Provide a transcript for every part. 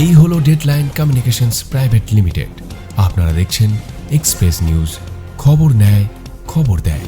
এই হলো deadline communications private limited. আপনারা দেখছেন এক্সপ্রেস নিউজ, খবর নেয়, খবর দেয়।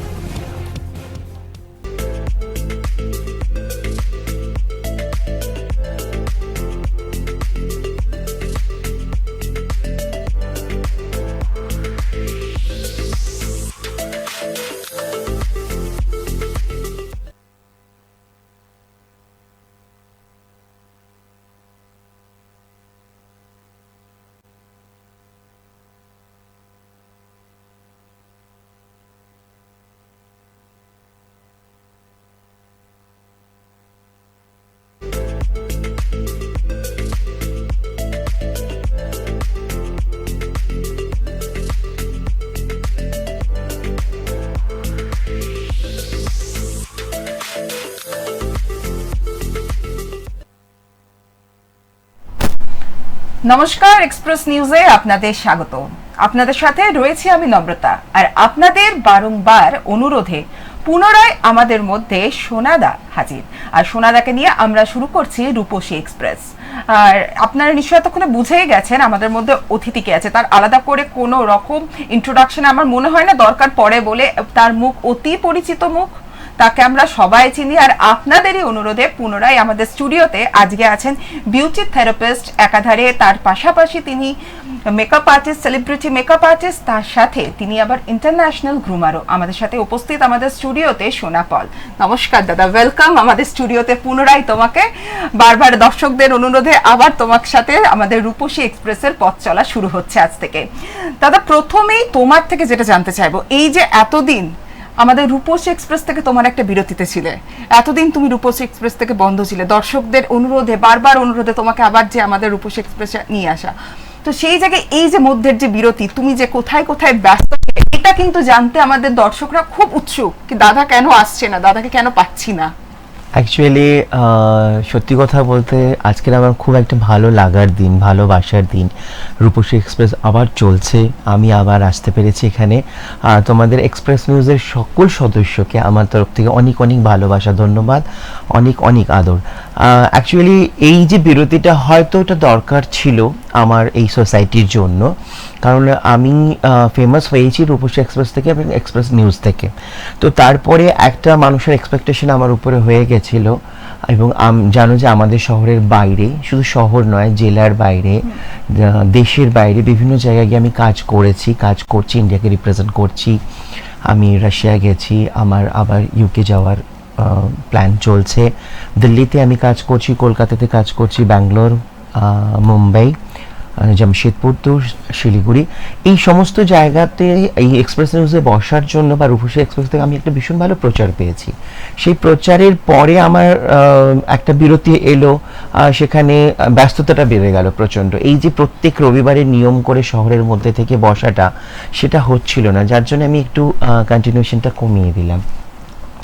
নমস্কার, এক্সপ্রেস নিউজে আপনাদের স্বাগত। আপনাদের সাথে রয়েছে আমি নম্রতা, আর আপনাদের বারংবার অনুরোধে পুনরায় আমাদের মধ্যে সোনাদা হাজির। আর সোনাদাকে নিয়ে আমরা শুরু করছি রূপসী এক্সপ্রেস। আর আপনারা নিশ্চয়ই এতক্ষণে বুঝেই গেছেন আমাদের মধ্যে অতিথি কে আছে। তার আলাদা করে কোনো রকম ইন্ট্রোডাকশন আমার মনে হয় না দরকার পড়ে বলে, তার মুখ অতি পরিচিত মুখ, তাকে আমরা সবাই চিনি। আর আপনাদেরই অনুরোধে পুনরায় আমাদের স্টুডিওতে আজকে আছেন বিউটি থেরাপিস্ট একাধারে, তার পাশাপাশি তিনি makeup artist, celebrity makeup artist, তার সাথে তিনি আবার ইন্টারন্যাশনাল গ্রুমারও। আমাদের সাথে উপস্থিত আমাদের স্টুডিওতে সোনা পল। নমস্কার দাদা, ওয়েলকাম আমাদের স্টুডিওতে পুনরায় তোমাকে। বারবার দর্শকদের অনুরোধে আবার তোমার সাথে আমাদের রূপসী এক্সপ্রেসের পথ চলা শুরু হচ্ছে আজ থেকে। দাদা, প্রথমেই তোমার থেকে যেটা জানতে চাইবো, এই যে এতদিন আমাদের রূপসী এক্সপ্রেস থেকে তোমার একটা বিরতিতে ছিলে, এতদিন তুমি রূপসী এক্সপ্রেস থেকে বন্ধ ছিলে, দর্শকদের অনুরোধে, বারবার অনুরোধে তোমাকে আবার যে আমাদের রূপসী এক্সপ্রেসে নিয়ে আসা, তো সেই জায়গায় এই যে মধ্যের যে বিরতি, তুমি যে কোথায় কোথায় ব্যস্ত, এটা কিন্তু জানতে আমাদের দর্শকরা খুব উৎসুক কি দাদা কেন আসছে না, দাদাকে কেন পাচ্ছি না। অ্যাকচুয়ালি সত্যি কথা বলতে আজকের আমার খুব একটা ভালো লাগার দিন, ভালোবাসার দিন। রূপসী এক্সপ্রেস আবার চলছে, আমি আবার আসতে পেরেছি এখানে। তোমাদের এক্সপ্রেস নিউজের সকল সদস্যকে আমার তরফ থেকে অনেক অনেক ভালোবাসা, ধন্যবাদ, অনেক অনেক আদর। অ্যাকচুয়ালি এই যে বিরতিটা হয়তো এটা দরকার ছিল আমার এই সোসাইটির জন্য, কারণ আমি ফেমাস হয়েছি রূপসী এক্সপ্রেস থেকে এবং এক্সপ্রেস নিউজ থেকে। তো তারপরে একটা মানুষের এক্সপেকটেশন আমার উপরে হয়ে গেছিল, এবং জানো যে আমাদের শহরের বাইরে, শুধু শহর নয় জেলার বাইরে, দেশের বাইরে বিভিন্ন জায়গায় গিয়ে আমি কাজ করছি, ইন্ডিয়াকে রিপ্রেজেন্ট করছি। আমি রাশিয়া গেছি, আমার আবার ইউকে যাওয়ার প্ল্যান চলছে। দিল্লিতে আমি কাজ করছি, কলকাতাতে কাজ করছি, ব্যাঙ্গালোর, মুম্বাই, জামশেদপুর, তো শিলিগুড়ি, এই সমস্ত জায়গাতে এই এক্সপ্রেস নিউজে বসার জন্য বা রূপসী এক্সপ্রেস থেকে আমি একটা ভীষণ ভালো প্রচার পেয়েছি। সেই প্রচারের পরে আমার একটা বিরতি এলো, সেখানে ব্যস্ততাটা বেড়ে গেল প্রচণ্ড। এই যে প্রত্যেক রবিবারে নিয়ম করে শহরের মধ্যে থেকে বসাটা, সেটা হচ্ছিল না, যার জন্য আমি একটু কন্টিনিউশনটা কমিয়ে দিলাম।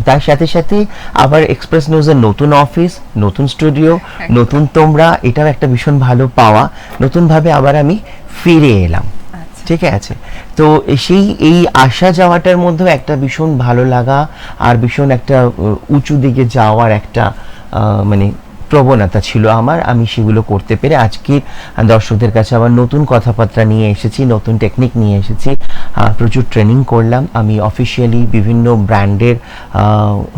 তার সাথে সাথে আবার এক্সপ্রেস নিউজের নতুন অফিস, নতুন স্টুডিও, নতুন তোমরা, এটাও একটা ভীষণ ভালো পাওয়া। নতুনভাবে আবার আমি ফিরে এলাম, ঠিক আছে। তো এই আসা যাওয়াটার মধ্যেও একটা ভীষণ ভালো লাগা আর ভীষণ একটা উঁচু দিকে যাওয়ার একটা মানে প্রবণতা ছিল আমার। আমি সেগুলো করতে পেরে আজকে দর্শকদের কাছে আবার নতুন কথাবার্তা নিয়ে এসেছি, নতুন টেকনিক নিয়ে এসেছি, প্রচুর ট্রেনিং করলাম। আমি অফিসিয়ালি বিভিন্ন ব্র্যান্ডের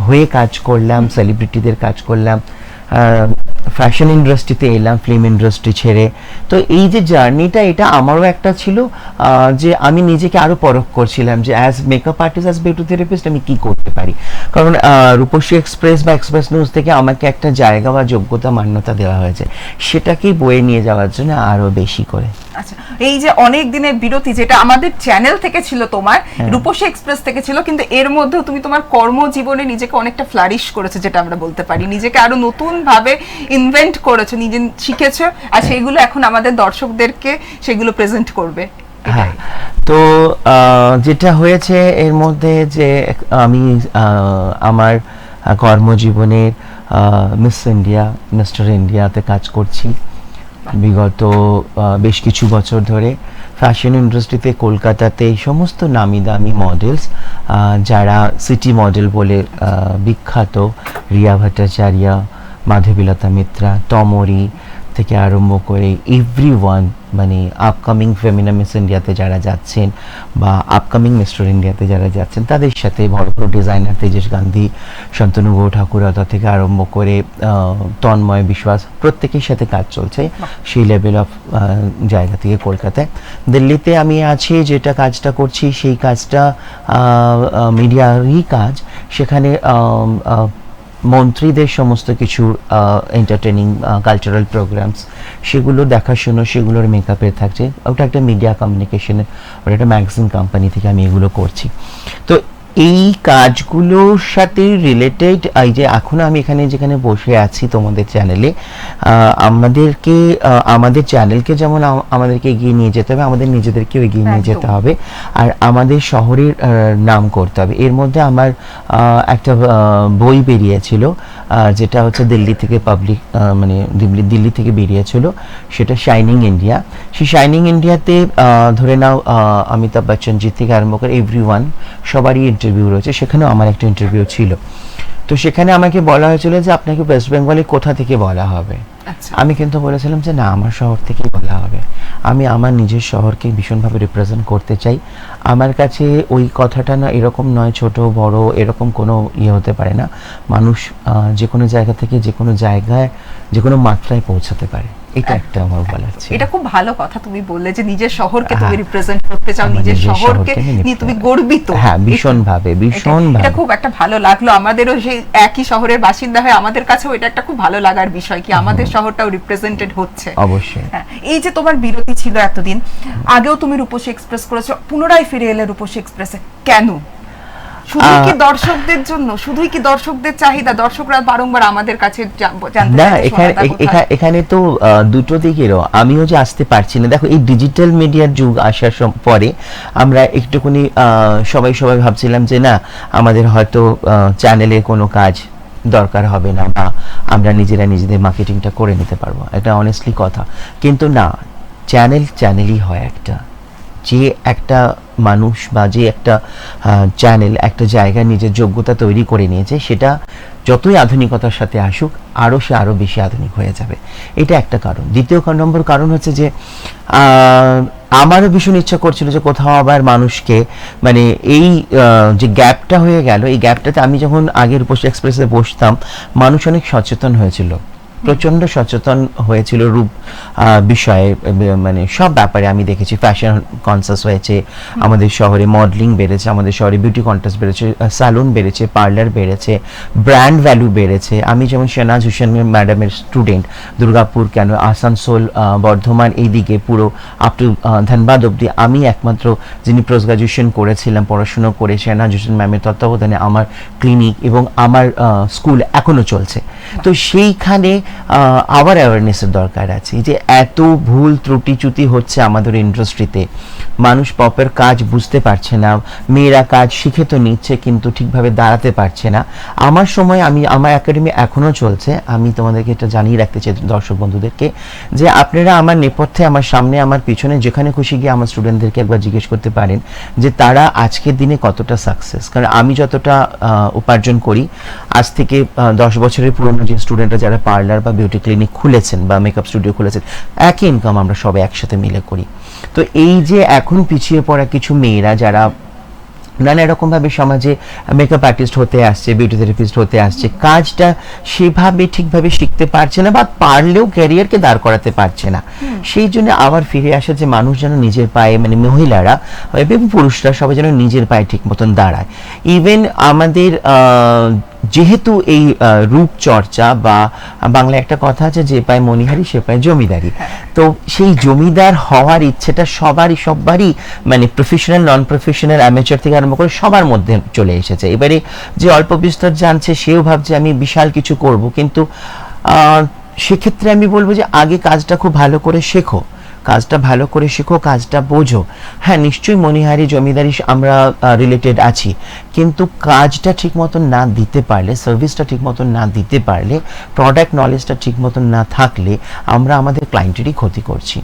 হয়ে কাজ করলাম, সেলিব্রিটিদের কাজ করলাম, ফ্যাশন ইন্ডাস্ট্রিতে এলাম ফিল্ম ইন্ডাস্ট্রি ছেড়ে। তো এই যে জার্নিটা, এটা আমারও একটা ছিল যে আমি নিজেকে আরও পরখ করছিলাম যে as makeup artist, as beauty therapist আমি কী করতে পারি। কারণ রূপসী এক্সপ্রেস বা এক্সপ্রেস নিউজ থেকে আমাকে একটা জায়গা বা যোগ্যতা, মান্যতা দেওয়া হয়েছে, সেটাকেই বয়ে নিয়ে যাওয়ার জন্য আরও বেশি করে। আচ্ছা, এই যে অনেক দিনের বিরতি যেটা আমাদের চ্যানেল থেকে ছিল, তোমার রূপসী এক্সপ্রেস থেকে ছিল, কিন্তু এর মধ্যেও তুমি তোমার কর্মজীবনে নিজেকে অনেকটা ফ্লারিশ করেছো, যেটা আমরা বলতে পারি, নিজেকে আরো নতুন ভাবে ইনভেন্ট করেছো, নিজে শিখেছো, আর সেগুলো এখন আমাদের দর্শকদেরকে সেগুলো প্রেজেন্ট করবে। হ্যাঁ, তো যেটা হয়েছে এর মধ্যে যে আমি আমার কর্মজীবনের মিস ইন্ডিয়া, মিস্টার ইন্ডিয়াতে কাজ করছি বিগত বেশ কিছু বছর ধরে। ফ্যাশন ইন্ডাস্ট্রিতে কলকাতাতে এই সমস্ত নামি দামি মডেলস যারা সিটি মডেল বলে বিখ্যাত, রিয়া ভট্টাচার্য, মাধবীলতা মিত্রা, তমরি থেকে আরম্ভ করে এভরিওয়ান, মানে আপকামিং ফেমিনা মিস ইন্ডিয়াতে যারা যাচ্ছেন বা আপকামিং মিস্টার ইন্ডিয়াতে যারা যাচ্ছেন, তাদের সাথে বড় বড় ডিজাইনার তেজেশ গান্ধী, শান্তনু গৌ ঠাকুরতা থেকে আরম্ভ করে তন্ময় বিশ্বাস, প্রত্যেকের সাথে কাজ চলছে সেই লেভেল অফ জায়গা থেকে কলকাতায়। দিল্লিতে আমি আছি, যেটা কাজটা করছি সেই কাজটা মিডিয়ারই কাজ। সেখানে মন্ত্রীদের সমস্ত কিছু এন্টারটেনিং কালচারাল প্রোগ্রামস, সেগুলো দেখাশুনো, সেগুলোর মেকআপের থাকছে। ওটা একটা মিডিয়া কমিউনিকেশনের, ওটা একটা ম্যাগাজিন কোম্পানি থেকে আমি এগুলো করছি। তো এই কাজগুলোর সাথে রিলেটেড এই যে এখন আমি এখানে যেখানে বসে আছি তোমাদের চ্যানেলে, আমাদেরকে আমাদের চ্যানেলকে যেমন আমাদেরকে এগিয়ে নিয়ে যেতে হবে, আমাদের নিজেদেরকেও এগিয়ে নিয়ে যেতে হবে, আর আমাদের শহরের নাম করতে হবে। এর মধ্যে আমার একটা বই বেরিয়েছিল, যেটা হচ্ছে দিল্লি থেকে মানে দিল্লি থেকে বেরিয়েছিল, সেটা শাইনিং ইন্ডিয়া। সেই শাইনিং ইন্ডিয়াতে ধরে নাও অমিতাভ বচ্চনজি থেকে আরম্ভ করে এভরিওয়ান সবারই ইন্টারভিউ রয়েছে, সেখানেও আমার একটা ইন্টারভিউ ছিল। তো সেখানে আমাকে বলা হয়েছিল যে আপনাকে ওয়েস্ট বেঙ্গলে কোথা থেকে বলা হবে। আমি কিন্তু বলেছিলাম যে না, আমার শহর থেকেই বলা হবে। আমি আমার নিজের শহরকে ভীষণভাবে রিপ্রেজেন্ট করতে চাই। আমার কাছে ওই কথাটা না এরকম নয় ছোট বড় এরকম কোনো ইয়ে হতে পারে না। মানুষ যে কোনো জায়গা থেকে যে কোনো জায়গায় যে কোনো মাত্রায় পৌঁছাতে পারে, এটা একটা আমার বলার ছিল। এটা খুব ভালো কথা তুমি বললে যে নিজের শহরকে তুমি রিপ্রেজেন্ট করতে চাও, নিজের শহরকে নিয়ে তুমি গর্বিত। হ্যাঁ, ভীষণভাবে। এটা খুব একটা ভালো লাগলো। আমাদেরও সেই একই শহরের বাসিন্দা হয়ে আমাদের কাছেও এটা একটা খুব ভালো লাগার বিষয় কি আমাদের শহরটাও রিপ্রেজেন্টেড হচ্ছে। অবশ্যই। এই যে তোমার বিরতি ছিল এতদিন, আগেও তুমি রূপসী এক্সপ্রেস করেছো, পুনরায় ফিরে এলে রূপসী এক্সপ্রেসে, কেন? শুধুই কি দর্শকদের জন্য, শুধুই কি দর্শকদের চাহিদা, দর্শকরা বারংবার আমাদের কাছে জানতে না, চায়? এখানে তো দুটো দিকেরও, আমিও যে আসতে পারছি না। দেখো, এই ডিজিটাল মিডিয়ার যুগ আসার পরে আমরা একটুখানি সবাই ভাবছিলাম যে না, আমাদের হয়তো চ্যানেলে কোনো কাজ দরকার হবে না, বা আমরা নিজেদের মার্কেটিংটা করে নিতে পারবো, এটা অনেস্টলি কথা। কিন্তু না, চ্যানেলই হয় একটা, যে একটা মানুষ বা যে একটা চ্যানেল একটা জায়গায় নিজের যোগ্যতা তৈরি করে নিয়েছে, সেটা যতই আধুনিকতার সাথে আসুক সে আরও বেশি আধুনিক হয়ে যাবে। এটা একটা কারণ। দ্বিতীয় নম্বর কারণ হচ্ছে যে আমারও ভীষণ ইচ্ছা করছিল যে কোথাও আবার মানুষকে, মানে এই যে গ্যাপটা হয়ে গেল, এই গ্যাপটাতে আমি যখন আগের রূপসী এক্সপ্রেসে বসতাম, মানুষ অনেক সচেতন হয়েছিল, প্রচণ্ড সচেতন হয়েছিল রূপ বিষয়ে, মানে সব ব্যাপারে আমি দেখেছি। ফ্যাশন কনসাস হয়েছে আমাদের শহরে, মডেলিং বেড়েছে আমাদের শহরে, বিউটি কন্টেস্ট বেড়েছে, স্যালুন বেড়েছে, পার্লার বেড়েছে, ব্র্যান্ড ভ্যালু বেড়েছে। আমি যেমন শেনাজ হুসেন ম্যাডামের স্টুডেন্ট, দুর্গাপুর কেন, আসানসোল, বর্ধমান, এইদিকে পুরো আপ টু ধানবাদ অব্দি আমি একমাত্র যিনি পোস্ট গ্রাজুয়েশন করেছিলাম, পড়াশুনো করে শেনাজ হুসেন ম্যামের তত্ত্বাবধানে আমার ক্লিনিক এবং আমার স্কুল এখনো চলছে। তো সেইখানে আবার অ্যাওয়ারনেসের দরকার আছে। যে এত ভুল ত্রুটি হচ্ছে আমাদের ইন্ডাস্ট্রিতে, মানুষ পপের কাজ বুঝতে পারছে না, মেয়েরা কাজ শিখে তো নিচ্ছে কিন্তু ঠিকভাবে দাঁড়াতে পারছে না। আমার সময় আমার একাডেমি এখনও চলছে। আমি তোমাদেরকে এটা জানিয়ে রাখতে চাই দর্শক বন্ধুদেরকে, যে আপনারা আমার নেপথ্যে, আমার সামনে, আমার পিছনে যেখানে খুশি গিয়ে আমার স্টুডেন্টদেরকে একবার জিজ্ঞেস করতে পারেন যে তারা আজকের দিনে কতটা সাকসেস। কারণ আমি যতটা উপার্জন করি, আজ থেকে 10 বছরের পুরনো যে স্টুডেন্টরা যারা পার্লার বা বিউটি ক্লিনিক খুলেছেন বা মেকআপ স্টুডিও খুলেছেন, একই ইনকাম আমরা সবাই একসাথে মিলে করি। তো এই যে এখন পিছিয়ে পড়া কিছু মেয়েরা যারা নানা রকমভাবে সমাজে মেকআপ আর্টিস্ট হতে আসছে, বিউটি থেরাপিস্ট হতে আসছে, কাজটা সেভাবে ঠিকভাবে শিখতে পারছে না, বা পারলেও ক্যারিয়ারকে দাঁড় করাতে পারছে না। সেই জন্য আবার ফিরে আসে যে মানুষ যেন নিজের পায়ে, মানে মহিলারা এবং পুরুষরা সবাই যেন নিজের পায়ে ঠিক মতন দাঁড়ায়। ইভেন আমাদের যেহেতু এই রূপচর্চা, বা বাংলায় একটা কথা আছে, যে পায় মণিহারি সে পায় জমিদারি, তো সেই জমিদার হওয়ার ইচ্ছেটা সবারই মানে প্রফেশনাল, নন প্রফেশনাল, অ্যামেচার থেকে আরম্ভ করে সবার মধ্যে চলে এসেছে। এবারে যে অল্প বিস্তর জানছে সেও ভাবছে আমি বিশাল কিছু করব, কিন্তু সেক্ষেত্রে আমি বলবো যে আগে কাজটা খুব ভালো করে শেখো, কাজটা বোঝো। হ্যাঁ, নিশ্চয়ই মণিহারি জমিদারি আমরা রিলেটেড আছি, কিন্তু কাজটা ঠিক মতন না দিতে পারলে, সার্ভিসটা ঠিক মতন না দিতে পারলে, প্রোডাক্ট নলেজটা ঠিক মতন না থাকলে আমরা আমাদের ক্লায়েন্টেরই ক্ষতি করছি।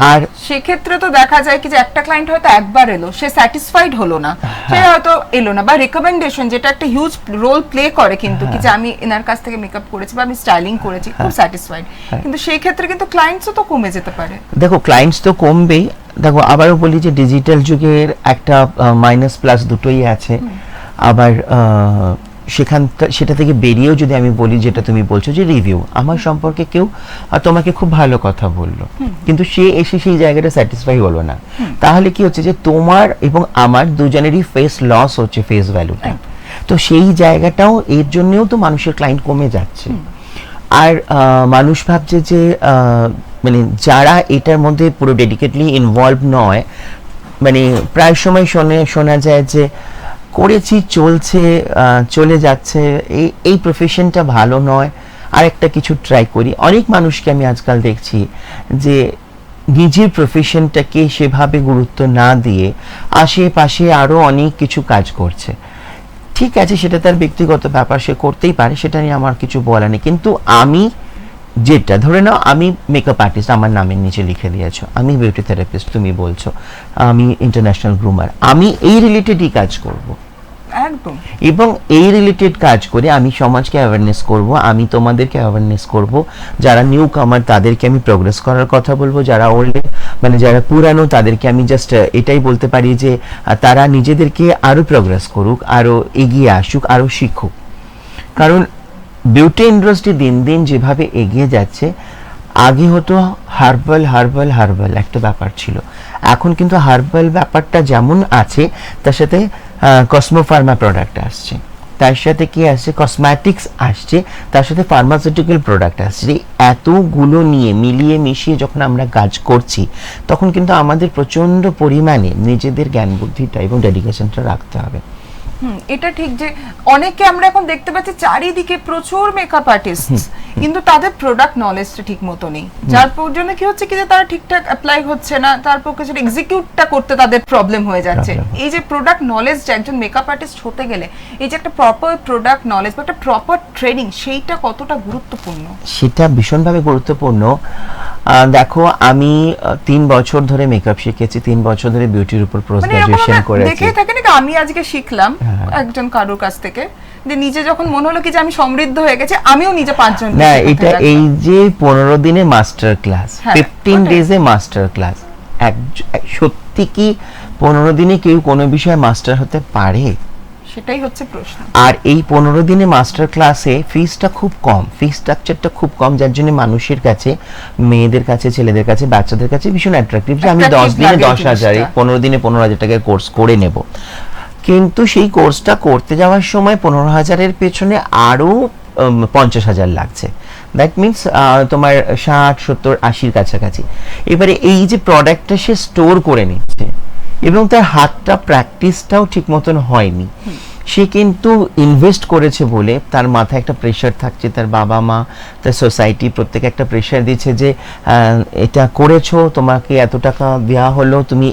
আর সেক্ষেত্রে তো দেখা যায় কি যে একটা ক্লায়েন্ট হয়তো একবার এলো, সে স্যাটিসফাইড হলো না, সে হয়তো এলো না, বা রেকমেন্ডেশন যেটা একটা হিউজ রোল প্লে করে কিন্তু, কি যে আমি এনার কাছ থেকে মেকআপ করেছি বা আমি স্টাইলিং করেছি, খুব স্যাটিসফাইড, কিন্তু সেই ক্ষেত্রে কিন্তু ক্লায়েন্টসও তো কমে যেতে পারে। দেখো ক্লায়েন্টস তো কমবেই, দেখো আবারও বলি যে ডিজিটাল যুগের একটা মাইনাস প্লাস দুটোই আছে। আবার সেটা থেকে বেরিয়েও যদি আমি বলি, যেটা তুমি বলছো যে রিভিউ, আমার সম্পর্কে কেউ তোমাকে খুব ভালো কথা বললো, কিন্তু সে এসে সেই জায়গাটা স্যাটিসফাই হলো না, তাহলে কি হচ্ছে যে তোমার এবং আমার দুজনেরই ফেস লস হচ্ছে, ফেস ভ্যালুটা। তো সেই জায়গাটাও, এর জন্যও তো মানুষের ক্লায়েন্ট কমে যাচ্ছে। আর মানুষ ভাবছে যে মানে যারা এটার মধ্যে পুরো ডেডিকেটলি ইনভলভ নয়, মানে প্রায় সময় শোনা যায় যে করেছি, চলছে, চলে যাচ্ছে, এই প্রফেশনটা ভালো নয়, আরেকটা কিছু ট্রাই করি। অনেক মানুষকে আমি আজকাল দেখছি যে নিজের প্রফেশনটাকে সেভাবে গুরুত্ব না দিয়ে আশেপাশে আরও অনেক কিছু কাজ করছে। ঠিক আছে, সেটা তার ব্যক্তিগত ব্যাপার, সে করতেই পারে, সেটা নিয়ে আমার কিছু বলা নেই। কিন্তু আমি যেটা, ধরে নাও আমি মেকআপ আর্টিস্ট, আমার নামের নিচে লিখে দিয়েছো, আমি বিউটি থেরাপিস্ট, তুমি বলছো আমি ইন্টারন্যাশনাল গ্রুমার, আমি এই রিলেটেডই কাজ করব একদম, এবং এই রিলেটেড কাজ করে আমি সমাজকে অ্যাওয়ারনেস করব, আমি তোমাদেরকে অ্যাওয়ারনেস করব, যারা নিউ কামার তাদেরকে আমি প্রোগ্রেস করার কথা বলবো, যারা ওল্ড মানে যারা পুরানো তাদেরকে আমি জাস্ট এটাই বলতে পারি যে তারা নিজেদেরকে আরো প্রোগ্রেস করুক, আরো এগিয়ে আসুক, আরো শিখুক। কারণ বিউটি ইন্ডাস্ট্রি দিন দিন যেভাবে এগিয়ে যাচ্ছে, আগে হতো হার্বাল একটা ব্যাপার ছিল, এখন কিন্তু হার্বাল ব্যাপারটা যেমন আছে তার সাথে কসমোফার্মা প্রোডাক্ট আসছে, তার সাথে কি আসছে, কসমেটিক্স আসছে, তার সাথে ফার্মাসিউটিক্যাল প্রোডাক্ট আসছে। এতগুলো নিয়ে মিলিয়ে মিশিয়ে যখন আমরা কাজ করছি, তখন কিন্তু আমাদের প্রচন্ড পরিমাণে নিজেদের জ্ঞান বুদ্ধিটা এবং ডেডিকেশনটা রাখতে হবে। এটা ঠিক যে অনেকে আমরা এখন দেখতে পাচ্ছি চারিদিকে প্রচুর মেকআপ আর্টিস্ট, কিন্তু তাদের প্রোডাক্ট নলেজটা ঠিক মতো নেই, যার জন্য কি হচ্ছে কি যে তারা ঠিকঠাক অ্যাপ্লাই হচ্ছে না, তার পক্ষে সেটা এক্সিকিউটটা করতে তাদের প্রবলেম হয়ে যাচ্ছে। এই যে প্রোডাক্ট নলেজ, একজন মেকআপ আর্টিস্ট হতে গেলে এই যে একটা প্রপার প্রোডাক্ট নলেজ বা একটা প্রপার ট্রেনিং, সেইটা কতটা গুরুত্বপূর্ণ? সেটা ভীষণভাবে গুরুত্বপূর্ণ। দেখো আমি 3 বছর ধরে মেকআপ শিখেছি, 3 বছর ধরে বিউটির উপর পোস্ট গ্রাজুয়েশন করেছি। দেখেই থাকে না, আমি আজকে শিখলাম একজন কারোর কাছ থেকে, যে নিজে যখন মনে হলো কি যে আমি সমৃদ্ধ হয়ে গেছে, আমিও নিজে 5 জন না, এটা এই যে 15 দিনে মাস্টার ক্লাস, 15 ডেজে মাস্টার ক্লাস, সত্যি কি 15 দিনে কেউ কোনো বিষয়ে মাস্টার হতে পারে? সেটাই হচ্ছে প্রশ্ন। আর এই 15 দিনে মাস্টার ক্লাসে ফিসটা খুব কম, ফিস স্ট্রাকচারটা খুব কম, যার জন্য মানুষের কাছে, মেয়েদের কাছে, ছেলেদের কাছে, বাচ্চাদের কাছে ভীষণ অ্যাট্রাকটিভ যে আমি 10 দিনে 10,000, 15 দিনে 15,000 টাকার কোর্স করে নেব। কিন্তু সেই কোর্সটা করতে যাওয়ার সময় 15,000-এর পেছনে আরও 50,000 লাগছে। দ্যাট মিনস তোমার 60, 70, 80-র কাছাকাছি। এবারে এই যে প্রোডাক্টটা সে স্টোর করে নিচ্ছে এবং তার হাতটা প্র্যাকটিসটাও ঠিক মতন হয়নি, সে কিন্তু ইনভেস্ট করেছে বলে তার মাথায় একটা প্রেশার থাকছে, তার বাবা মা, তার সোসাইটি প্রত্যেকে একটা প্রেশার দিচ্ছে যে এটা করেছো, তোমাকে এত টাকা দেওয়া হলো, তুমি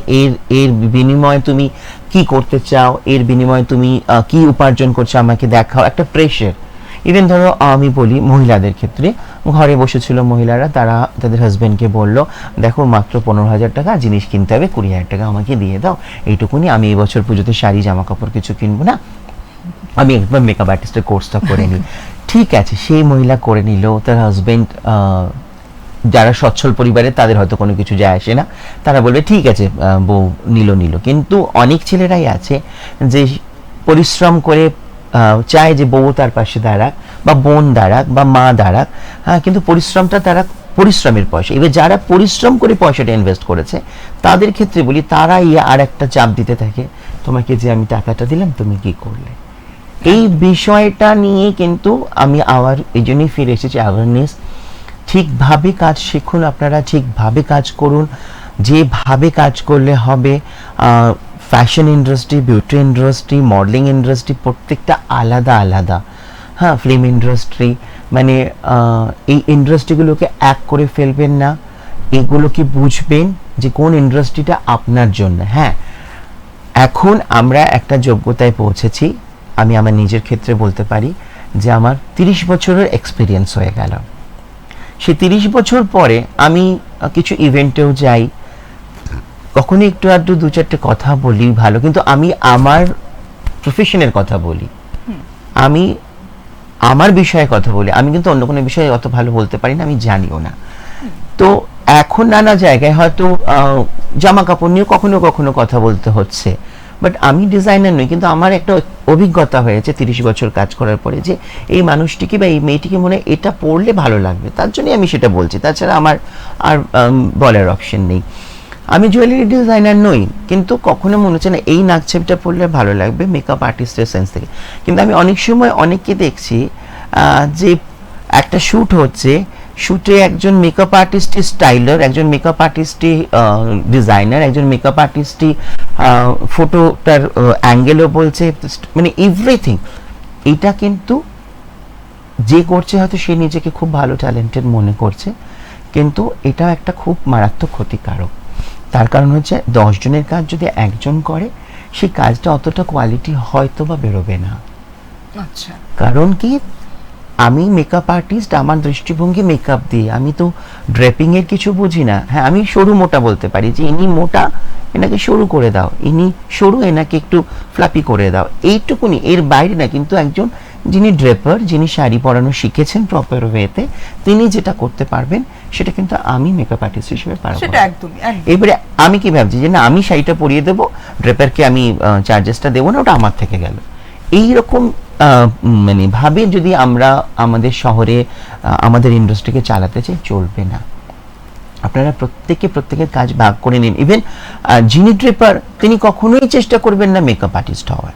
এর বিনিময়ে তুমি কি করতে চাও, এর বিনিময়ে তুমি কি উপার্জন করছো আমাকে দেখাও, একটা প্রেশার। ইভেন ধরো আমি বলি মহিলাদের ক্ষেত্রে, ঘরে বসেছিল মহিলারা, তারা তাদের হাজব্যান্ডকে বললো দেখো মাত্র 15,000 টাকা জিনিস কিনতে হবে, 20,000 টাকা আমাকে দিয়ে দাও, এইটুকুনি, আমি এই বছর পুজোতে শাড়ি জামা কাপড় কিছু কিনবো না, আমি একবার মেকআপ আর্টিস্টের কোর্সটা করে নিই। ঠিক আছে, সেই মহিলা করে নিল, তার হাজব্যান্ড যারা সচ্ছল পরিবারের তাদের হয়তো কোনো কিছু যায় আসে না, তারা বলবে ঠিক আছে বউ নিল। কিন্তু অনেক ছেলেরাই আছে যে পরিশ্রম করে চায় যে বউ তার পাশে দাঁড়াক, বা বোন দাঁড়াক, বা মা দাঁড়াক, কিন্তু পরিশ্রমটা তারা, পরিশ্রমের পয়সা, এবার যারা পরিশ্রম করে পয়সাটা ইনভেস্ট করেছে তাদের ক্ষেত্রে বলি, তারাই আর একটা চাপ দিতে থাকে, তোমাকে যে আমি টাকাটা দিলাম তুমি কি করলে। এই বিষয়টা নিয়ে কিন্তু আমি আবার এই জন্যই ফিরে এসেছি অ্যাওয়ারনেস। ঠিকভাবে কাজ শিখুন, আপনারা ঠিকভাবে কাজ করুন, যেভাবে কাজ করলে হবে। Fashion industry, beauty industry, modelling industry প্রত্যেকটা আলাদা আলাদা। হ্যাঁ, ফিল্ম ইন্ডাস্ট্রি, মানে এই ইন্ডাস্ট্রিগুলোকে এক করে ফেলবেন না, এগুলোকে বুঝবেন যে কোন ইন্ডাস্ট্রিটা আপনার জন্য। হ্যাঁ, এখন আমরা একটা যোগ্যতায় পৌঁছেছি, আমি আমার নিজের ক্ষেত্রে বলতে পারি যে আমার 30 বছরের এক্সপিরিয়েন্স হয়ে গেল, সে 30 বছর পরে আমি কিছু ইভেন্টেও যাই, কখনো একটু আধটু দু চারটে কথা বলি ভালো, কিন্তু আমি আমার প্রফেশনের কথা বলি, আমি আমার বিষয়ে কথা বলি, আমি কিন্তু অন্য কোনো বিষয়ে অত ভালো বলতে পারি না, আমি জানিও না। তো এখন নানা জায়গায় হয়তো জামা কাপড় নিয়ে কখনো কখনো কথা বলতে হচ্ছে, বাট আমি ডিজাইনার নই, কিন্তু আমার একটা অভিজ্ঞতা হয়েছে 30 বছর কাজ করার পরে যে এই মানুষটিকে বা এই মেয়েটিকে মনে হয় এটা পড়লে ভালো লাগবে, তার জন্যই আমি সেটা বলছি, তাছাড়া আমার আর বলার অপশন নেই। আমি জুয়েলারি ডিজাইনার নই, কিন্তু কখনো মনে হচ্ছে না এই নাকছেপটা পরলে ভালো লাগবে মেকআপ আর্টিস্টের সেন্স থেকে। কিন্তু আমি অনেক সময় অনেককে দেখছি যে একটা শ্যুট হচ্ছে, শ্যুটে একজন মেকআপ আর্টিস্টই স্টাইলার, একজন মেকআপ আর্টিস্টই ডিজাইনার, একজন মেকআপ আর্টিস্টই ফটোটার অ্যাঙ্গেলও বলছে, মানে এভরিথিং। এটা কিন্তু যে করছে হয়তো সে নিজেকে খুব ভালো ট্যালেন্টেড মনে করছে, কিন্তু এটাও একটা খুব মারাত্মক ক্ষতিকারক। তার কারণ হচ্ছে 10 জনের কাজ যদি একজন করে, সেই কাজটা অতটা কোয়ালিটি হয়তো বা বেরোবে না। আচ্ছা, কারণ কি, আমি মেকআপ আর্টিস্ট, আমার দৃষ্টিভঙ্গি মেকআপ দিয়ে, আমি তো ড্রেপিং এর কিছু বুঝি না। হ্যাঁ, আমি সরু মোটা বলতে পারি যে ইনি মোটা, এনাকে সরু করে দাও, ইনি সরু, এনাকে একটু ফ্লাপি করে দাও, এইটুকুনি, এর বাইরে না। কিন্তু একজন যিনি ড্রেপার, যিনি শাড়ি পরানো শিখেছেন প্রপার ওয়েতে, তিনি যেটা করতে পারবেন সেটা কিন্তু আমি মেকআপ আর্টিস্ট হিসেবে পারবো সেটা না। একদমই। এবারে আমি কি ভাবছি যে না, আমি শাড়িটা পরিয়ে দেবো, ড্রেপারকে আমি চার্জেসটা দেবো না, ওটা আমার থেকে গেল। এইরকম মানে ভাবে যদি আমরা আমাদের শহরে আমাদের ইন্ডাস্ট্রিকে চালাতে চাই, চলবে না। আপনারা প্রত্যেকের কাজ ভাগ করে নিন। ইভেন যিনি ড্রেপার, তিনি কখনোই চেষ্টা করবেন না মেকআপ আর্টিস্ট হওয়ার।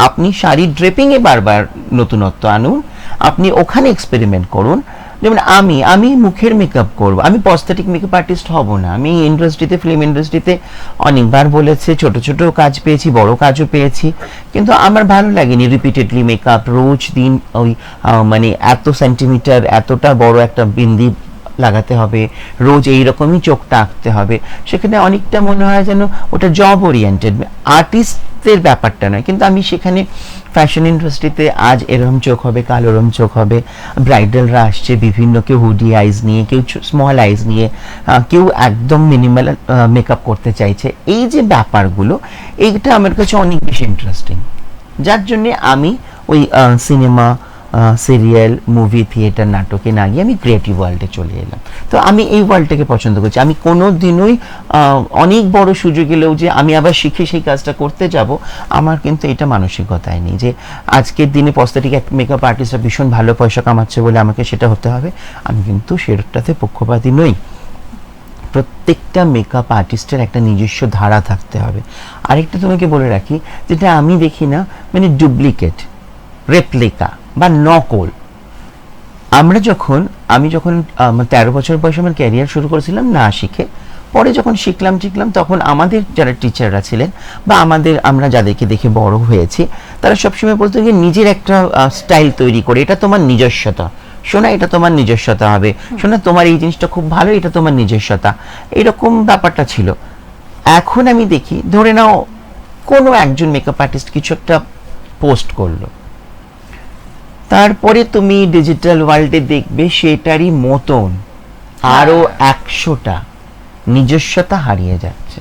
আপনি শাড়ির ড্রেপিংয়ে বারবার নতুনত্ব আনুন, আপনি ওখানে এক্সপেরিমেন্ট করুন। যেমন আমি মুখের মেকআপ করব, আমি প্রস্থেটিক মেকআপ আর্টিস্ট হব না। আমি ইন্ডাস্ট্রিতে, ফিল্ম ইন্ডাস্ট্রিতে অনেকবার বলেছে, ছোট ছোট কাজ পেয়েছি, বড় কাজও পেয়েছি, কিন্তু আমার ভালো লাগেনি রিপিটেডলি মেকআপ, রোজ দিন ওই মানে এত সেন্টিমিটার, এতটা বড় একটা বিন্দি লাগাতে হবে, রোজ এইরকমই চোখটা আঁকতে হবে। সেখানে অনেকটা মনে হয় যেন ওটা জব ওরিয়েন্টেড, আর্টিস্টের ব্যাপারটা নয়। কিন্তু আমি সেখানে ফ্যাশন ইন্ডাস্ট্রিতে আজ এরকম চোখ হবে, কাল ওরম চোখ হবে, ব্রাইডালরা আসছে বিভিন্ন, কেউ হুডি আইজ নিয়ে, কেউ স্মল আইজ নিয়ে, কেউ একদম মিনিমাল মেকআপ করতে চাইছে। এই যে ব্যাপারগুলো, এইটা আমার কাছে অনেক বেশি ইন্টারেস্টিং, যার জন্যে আমি ওই সিনেমা, সিরিয়াল, মুভি, থিয়েটার, নাটকে না গিয়ে আমি ক্রিয়েটিভ ওয়ার্ল্ডে চলে এলাম। তো আমি এই ওয়ার্ল্ডটাকে পছন্দ করছি। আমি কোনো দিনই অনেক বড় সুযোগ এলেও যে আমি আবার শিখে সেই কাজটা করতে যাব, আমার কিন্তু এটা মানসিকতায় নেই যে আজকের দিনে প্রস্থেটিক মেকআপ আর্টিস্টরা ভীষণ ভালো পয়সা কামাচ্ছে বলে আমাকে সেটা হতে হবে। আমি কিন্তু সেটাতে পক্ষপাতী নই। প্রত্যেকটা মেকআপ আর্টিস্টের একটা নিজস্ব ধারা থাকতে হবে। আরেকটা তোমাকে বলে রাখি, যেটা আমি দেখি না, মানে ডুপ্লিকেট, রেপ্লিকা বা নকল। আমি যখন 13 বছর বয়সে আমার ক্যারিয়ার শুরু করেছিলাম না শিখে, পরে যখন শিখলাম তখন আমাদের যারা টিচাররা ছিলেন বা আমরা যাদেরকে দেখে বড় হয়েছি, তারা সবসময় বলতো যে নিজের একটা স্টাইল তৈরি করে, এটা তোমার নিজস্বতা, শোনা এটা তোমার নিজস্বতা হবে, শোনা তোমার এই জিনিসটা খুব ভালো, এটা তোমার নিজস্বতা, এরকম ব্যাপারটা ছিল। এখন আমি দেখি, ধরে নাও কোনো একজন মেকআপ আর্টিস্ট কিছু একটা পোস্ট করলো, তারপরে তুমি ডিজিটাল ওয়ার্ল্ডে দেখবে সেটারই মতন আরো 100টা নিজস্বতা হারিয়ে যাচ্ছে।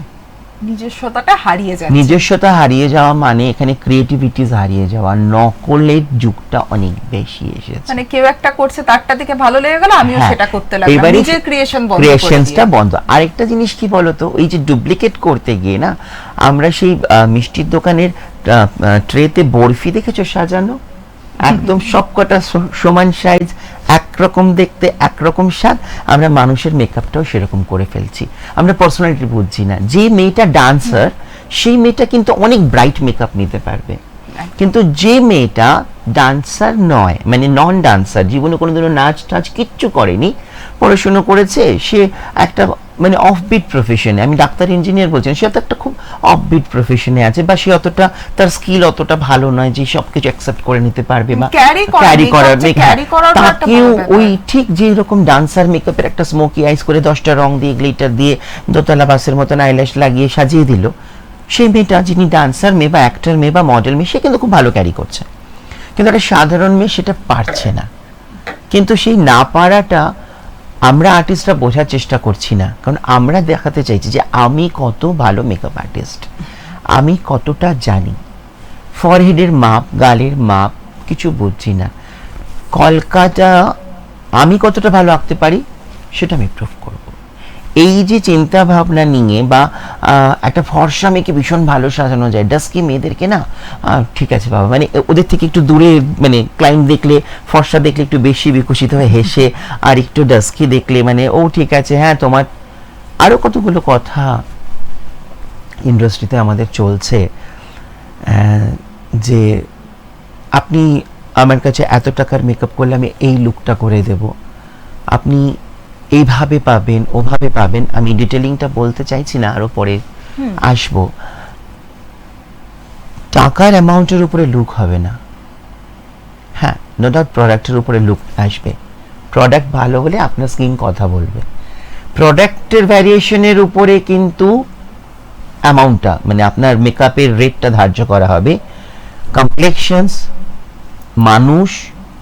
নিজস্বতা হারিয়ে যাওয়া মানে এখানে ক্রিয়েটিভিটিস হারিয়ে যাওয়া, নকলের যুগটা অনেক বেশি এসেছে। মানে কেউ একটা করছে, তারটা দেখে ভালো লেগে গেল, আমিও সেটা করতে লাগলাম, নিজের ক্রিয়েশনসটা বন্ধ। আরেকটা জিনিস কি বলতো, ওই যে ডুপ্লিকেট করতে গিয়ে না, আমরা সেই মিষ্টির দোকানের ট্রেতে বরফি দেখেছো সাজানো, একদম সবকটা সমান সাইজ, একরকম দেখতে, একরকম স্বাদ। আমরা মানুষের মেকআপটাও সেরকম করে ফেলছি, আমরা পার্সোনালিটি বুঝছি না। যে মেয়েটা ডান্সার, সেই মেয়েটা কিন্তু অনেক ব্রাইট মেকআপ নিতে পারবে, কিন্তু যে মেয়েটা ডান্সার নয়, মানে নন ডান্সার, জীবনে কোনোদিনও নাচ টাচ কিচ্ছু করেনি, পড়াশুনো করেছে, সে একটা মানে অফবিট প্রফেশনে, আমি ডাক্তার ইঞ্জিনিয়ার বলছেন, সে তো একটা খুব অফবিট প্রফেশনে আছে, বা সে অতটা, তার স্কিল অতটা ভালো নয় যে সবকিছু অ্যাকসেপ্ট করে নিতে পারবে বা ক্যারি করার, তাকেও ওই ঠিক যে রকম ডান্সার মেকআপের একটা স্মোকি আইস করে 10টা রং দিয়ে, গ্লিটার দিয়ে, দোতলা বাসের মতন আইল্যাশ লাগিয়ে সাজিয়ে দিল, সেই মেয়েটা যিনি ডান্সার মেয়ে বা অ্যাক্টর মেয়ে বা মডেল মেয়ে, সে কিন্তু খুব ভালো ক্যারি করছে। কিন্তু একটা সাধারণ মেয়ে সেটা পারছে না। কিন্তু সেই না পারাটা আমরা আর্টিস্টরা বোঝার চেষ্টা করছি না, কারণ আমরা দেখাতে চাইছি যে আমি কত ভালো মেকআপ আর্টিস্ট, আমি কতটা জানি। ফরহেডের মাপ, গালের মাপ কিছু বুঝছি না। কলকাতা আমি কতটা ভালো আঁকতে পারি সেটা আমি প্রুভ করব। এই যে চিন্তা ভাবনা নিয়ে বা একটা ফর্সা মেয়েকে ভীষণ ভালো সাজানো যায়, ডাস্কি মেয়েদেরকে না ঠিক আছে বাবা, মানে ওদের থেকে একটু দূরে, মানে ক্লায়েন্ট দেখলে ফর্সা দেখলে একটু বেশি বিকশিত হয়ে হেসে, আর একটু ডাস্কি দেখলে মানে ও ঠিক আছে, হ্যাঁ তোমার আরও কতগুলো কথা ইন্ডাস্ট্রিতে আমাদের চলছে, যে আপনি আমার কাছে এত টাকার মেকআপ করলে আমি এই লুকটা করে দেব, আপনি এইভাবে পাবেন ওভাবে পাবেন। আমি ডিটেলিংটা বলতে চাইছি না, আরো পরে আসবো। টাকার অ্যামাউন্টের উপরে লুক হবে না, হ্যাঁ নো ডাউট প্রোডাক্টের উপরে লুক আসবে। প্রোডাক্ট ভালো হলে আপনার স্কিন কথা বলবে। প্রোডাক্টের ভ্যারিয়েশনের উপরে কিন্তু অ্যামাউন্টটা, মানে আপনার মেকআপের রেটটা ধার্য করা হবে। কমপ্লেকশনস, মানুষ,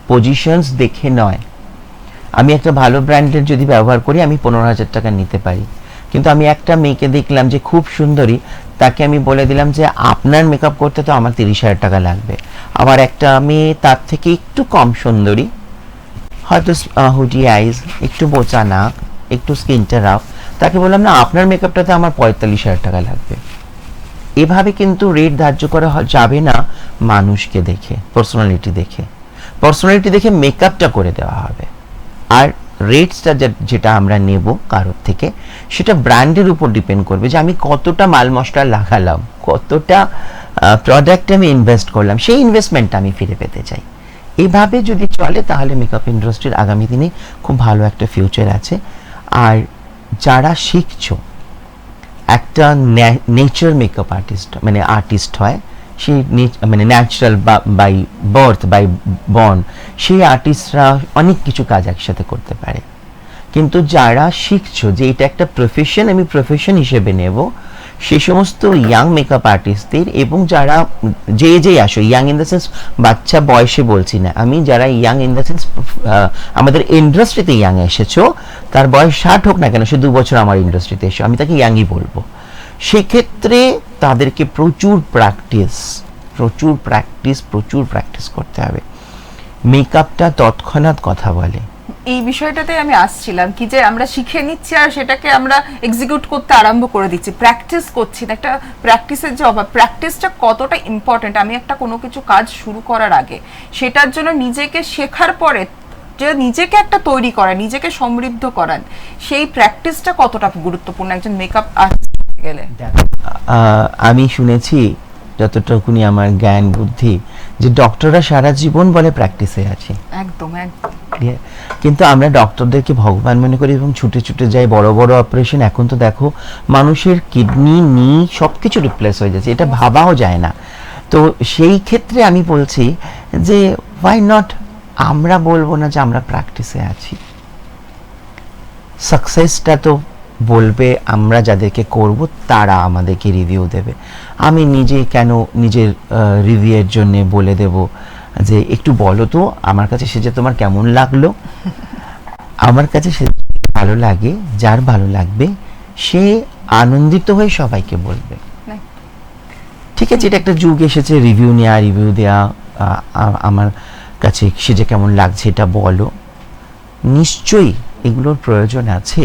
পজিশনস দেখে নয়। আমি একটা ভালো ব্র্যান্ডের যদি ব্যবহার করি আমি 15,000 টাকা নিতে পারি, কিন্তু আমি একটা মেয়েকে দেখলাম যে খুব সুন্দরী, তাকে আমি বলে দিলাম যে আপনার মেকআপ করতে তো আমার 30,000 টাকা লাগবে। আবার একটা মেয়ে তার থেকে একটু কম সুন্দরী, হয়তো হুডি আইজ, একটু বোচা নাক, একটু স্কিনটা রাফ, তাকে বললাম না আপনার মেকআপটাতে আমার 45,000 টাকা লাগবে। এভাবে কিন্তু রেট ধার্য করা যাবে না মানুষকে দেখে, পার্সোনালিটি দেখে মেকআপটা করে দেওয়া হবে। আর রেটসটা যেটা আমরা নেব কারোর থেকে, সেটা ব্র্যান্ডের উপর ডিপেন্ড করবে যে আমি কতটা মাল মশলা লাগালাম, কতটা প্রোডাক্টে আমি ইনভেস্ট করলাম, সেই ইনভেস্টমেন্টটা আমি ফিরে পেতে চাই। এভাবে যদি চলে তাহলে মেকআপ ইন্ডাস্ট্রির আগামী দিনে খুব ভালো একটা ফিউচার আছে। আর যারা শিখছো একটা নেচার মেকআপ আর্টিস্ট, মানে আর্টিস্ট হয়, সেই মানে natural by birth, by born, সেই আর্টিস্টরা অনেক কিছু কাজ একসাথে করতে পারে। কিন্তু যারা শিখছো যে এটা একটা প্রফেশন, আমি প্রফেশন হিসেবে নেব, সেই সমস্ত ইয়াং মেকআপ আর্টিস্টদের, এবং যারা যে আসো ইয়াং ইন দ্য সেন্স বাচ্চা বয়সে বলছি না আমি, যারা ইয়াং ইন দ্য সেন্স আমাদের ইন্ডাস্ট্রিতে ইয়াং এসেছো, তার বয়স 60 হোক না কেন, সে 2 বছর আমার ইন্ডাস্ট্রিতে এসো, আমি তাকে ইয়াংই বলবো। সেক্ষেত্রে তাদেরকে প্রচুর প্র্যাকটিস করতে হবে। মেকআপটা তৎক্ষণাৎ কথা বলে। এই বিষয়টাতে আমি আসছিলাম কি, যে আমরা শিখে নিচ্ছি আর সেটাকে আমরা এক্সিকিউট করতে আরম্ভ করে দিচ্ছি, প্র্যাকটিস করছি না। একটা প্র্যাকটিসের যে অভাব, প্র্যাকটিসটা কতটা ইম্পর্টেন্ট। আমি একটা কোনো কিছু কাজ শুরু করার আগে সেটার জন্য নিজেকে শেখার পরে যে নিজেকে একটা তৈরি করা, নিজেকে সমৃদ্ধ করান, সেই প্র্যাকটিসটা কতটা গুরুত্বপূর্ণ একজন মেকআপ আর্টিস্ট গেলে। আমি শুনেছি, যতটুকুনি আমার জ্ঞান বুদ্ধি, যে ডক্টররা সারা জীবন বলে প্র্যাকটিসে আছে। একদম। কিন্তু আমরা ডক্টরদেরকে ভগবান মনে করি এবং ছুটে ছুটে যাই বড় বড় অপারেশন। এখন তো দেখো মানুষের কিডনি, নি সবকিছু রিপ্লেস হয়ে যাচ্ছে, এটা ভাবাও যায় না। তো সেই ক্ষেত্রে আমি বলছি যে ওয়াই নট আমরা বলবো না যে আমরা প্র্যাকটিসে আছি। সাকসেসটা তো বলবে আমরা যাদেরকে করব, তারা আমাদেরকে রিভিউ দেবে। আমি নিজে কেন নিজের রিভিউয়ের জন্য বলে দেব যে একটু বলো তো আমার কাছে সেজে তোমার কেমন লাগলো। আমার কাছে সে ভালো লাগে, যার ভালো লাগবে সে আনন্দিত হয়ে সবাইকে বলবে। ঠিক আছে, এটা একটা যুগ এসেছে রিভিউ নেওয়া, রিভিউ দেওয়া। আমার কাছে সেজে কেমন লাগছে এটা বলো। নিশ্চয়ই এগুলোর প্রয়োজন আছে।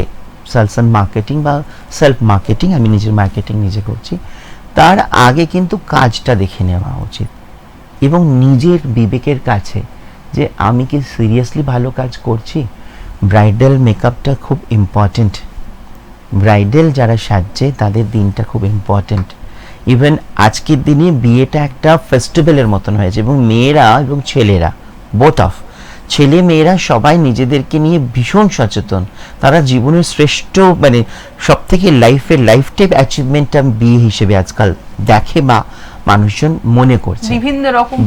মার্কেটিং বা সেলফ মার্কেটিং, আমি নিজের মার্কেটিং নিজে করছি, তার আগে কিন্তু কাজটা দেখে নেওয়া উচিত এবং নিজের বিবেকের কাছে যে আমি কি সিরিয়াসলি ভালো কাজ করছি। ব্রাইডাল মেকআপটা খুব ইম্পর্টেন্ট। ব্রাইডাল যারা সাজছে তাদের দিনটা খুব ইম্পর্টেন্ট। ইভেন আজকের দিনে বিয়েটা একটা ফেস্টিভ্যালের মতন হয়েছে, এবং মেয়েরা এবং ছেলেরা, বোথ অফ, ছেলে মেয়েরা সবাই নিজেদেরকে নিয়ে ভীষণ সচেতন। তারা জীবনের শ্রেষ্ঠ, মানে সব থেকে লাইফ টাইম অ্যাচিভমেন্টটা বিয়ে হিসেবে আজকাল দেখে বা মানুষজন মনে করছে। বিভিন্ন রকম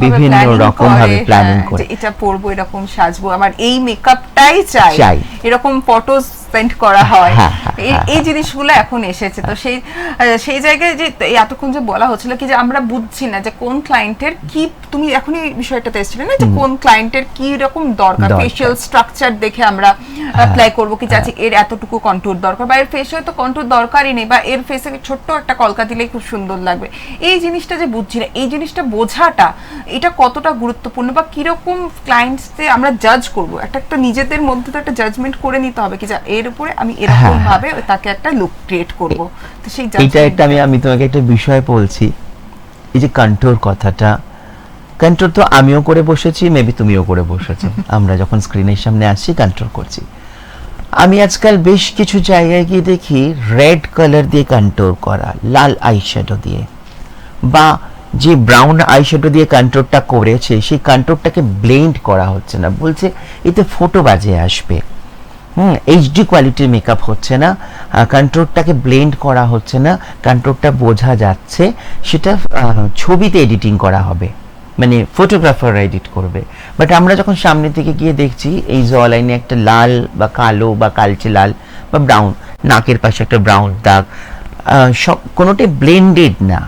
ভাবে প্ল্যানিং করে, এটা পরবো, এরকম সাজবো, আমার এই মেকআপটাই চাই, এরকম ফটোস সেন্ড করা হয়। এই জিনিসগুলো এখন এসেছে। তো সেই জায়গায় যে এতক্ষণ যে বলা হচ্ছিল কি, যে আমরা বুঝছি না যে কোন ক্লায়েন্টের কি, তুমি এখনই বিষয়টাতে এসেছিলে না, যে কোন ক্লায়েন্টের কি রকম দরকার, ফেশিয়াল স্ট্রাকচার দেখে আমরা অ্যাপ্লাই করব কি চাচ্ছি এর এতটুকু কন্ট্যুর দরকার, বা এর ফেসে হয়তো কন্ট্যুর দরকারই নেই, বা এর ফেসে ছোট্ট একটা কলকা দিলেই খুব সুন্দর লাগবে। এই জিনিসটা যে বুঝছি না, এই জিনিসটা বোঝাটা এটা কতটা গুরুত্বপূর্ণ, বা কিরকম ক্লায়েন্টসকে আমরা জাজ করব, একটা নিজেদের মধ্যে তো একটা জাজমেন্ট করে নিতে হবে কি যা এর উপরে আমি এরকম ভাবে তাকে একটা লুক ক্রিয়েট করব। তো সেই এটা একটা আমি তোমাকে একটা বিষয় বলছি, এই যে কন্ট্যুর কথাটা, কন্ট্রোল তো আমিও করে বসেছি, মেবি তুমিও করে বসেছো। আমরা যখন স্ক্রিনের সামনে আসছি কন্ট্রোল করছি। আমি আজকাল বেশ কিছু জায়গায় গিয়ে দেখি রেড কালার দিয়ে কন্ট্রোল করা, লাল আইশ্যাডো দিয়ে, বা যে ব্রাউন আইশ্যাডো দিয়ে কন্ট্রোলটা করেছে সেই কন্ট্রোলটাকে ব্লেন্ড করা হচ্ছে না, বলছে এতে ফটো বাজে আসবে। এইচডি কোয়ালিটির মেকআপ হচ্ছে না, কন্ট্রোলটাকে ব্লেন্ড করা হচ্ছে না, কন্ট্রোলটা বোঝা যাচ্ছে সেটা ছবিতে এডিটিং করা হবে, মানে ফটোগ্রাফার এডিট করবে। বাট আমরা যখন সামনে থেকে গিয়ে দেখছি এই জ লাইনে একটা লাল বা কালো বা কালচে লাল বা ব্রাউন, নাকের পাশে একটা ব্রাউন দাগ, সব কোনোটাই ব্লেন্ডেড না,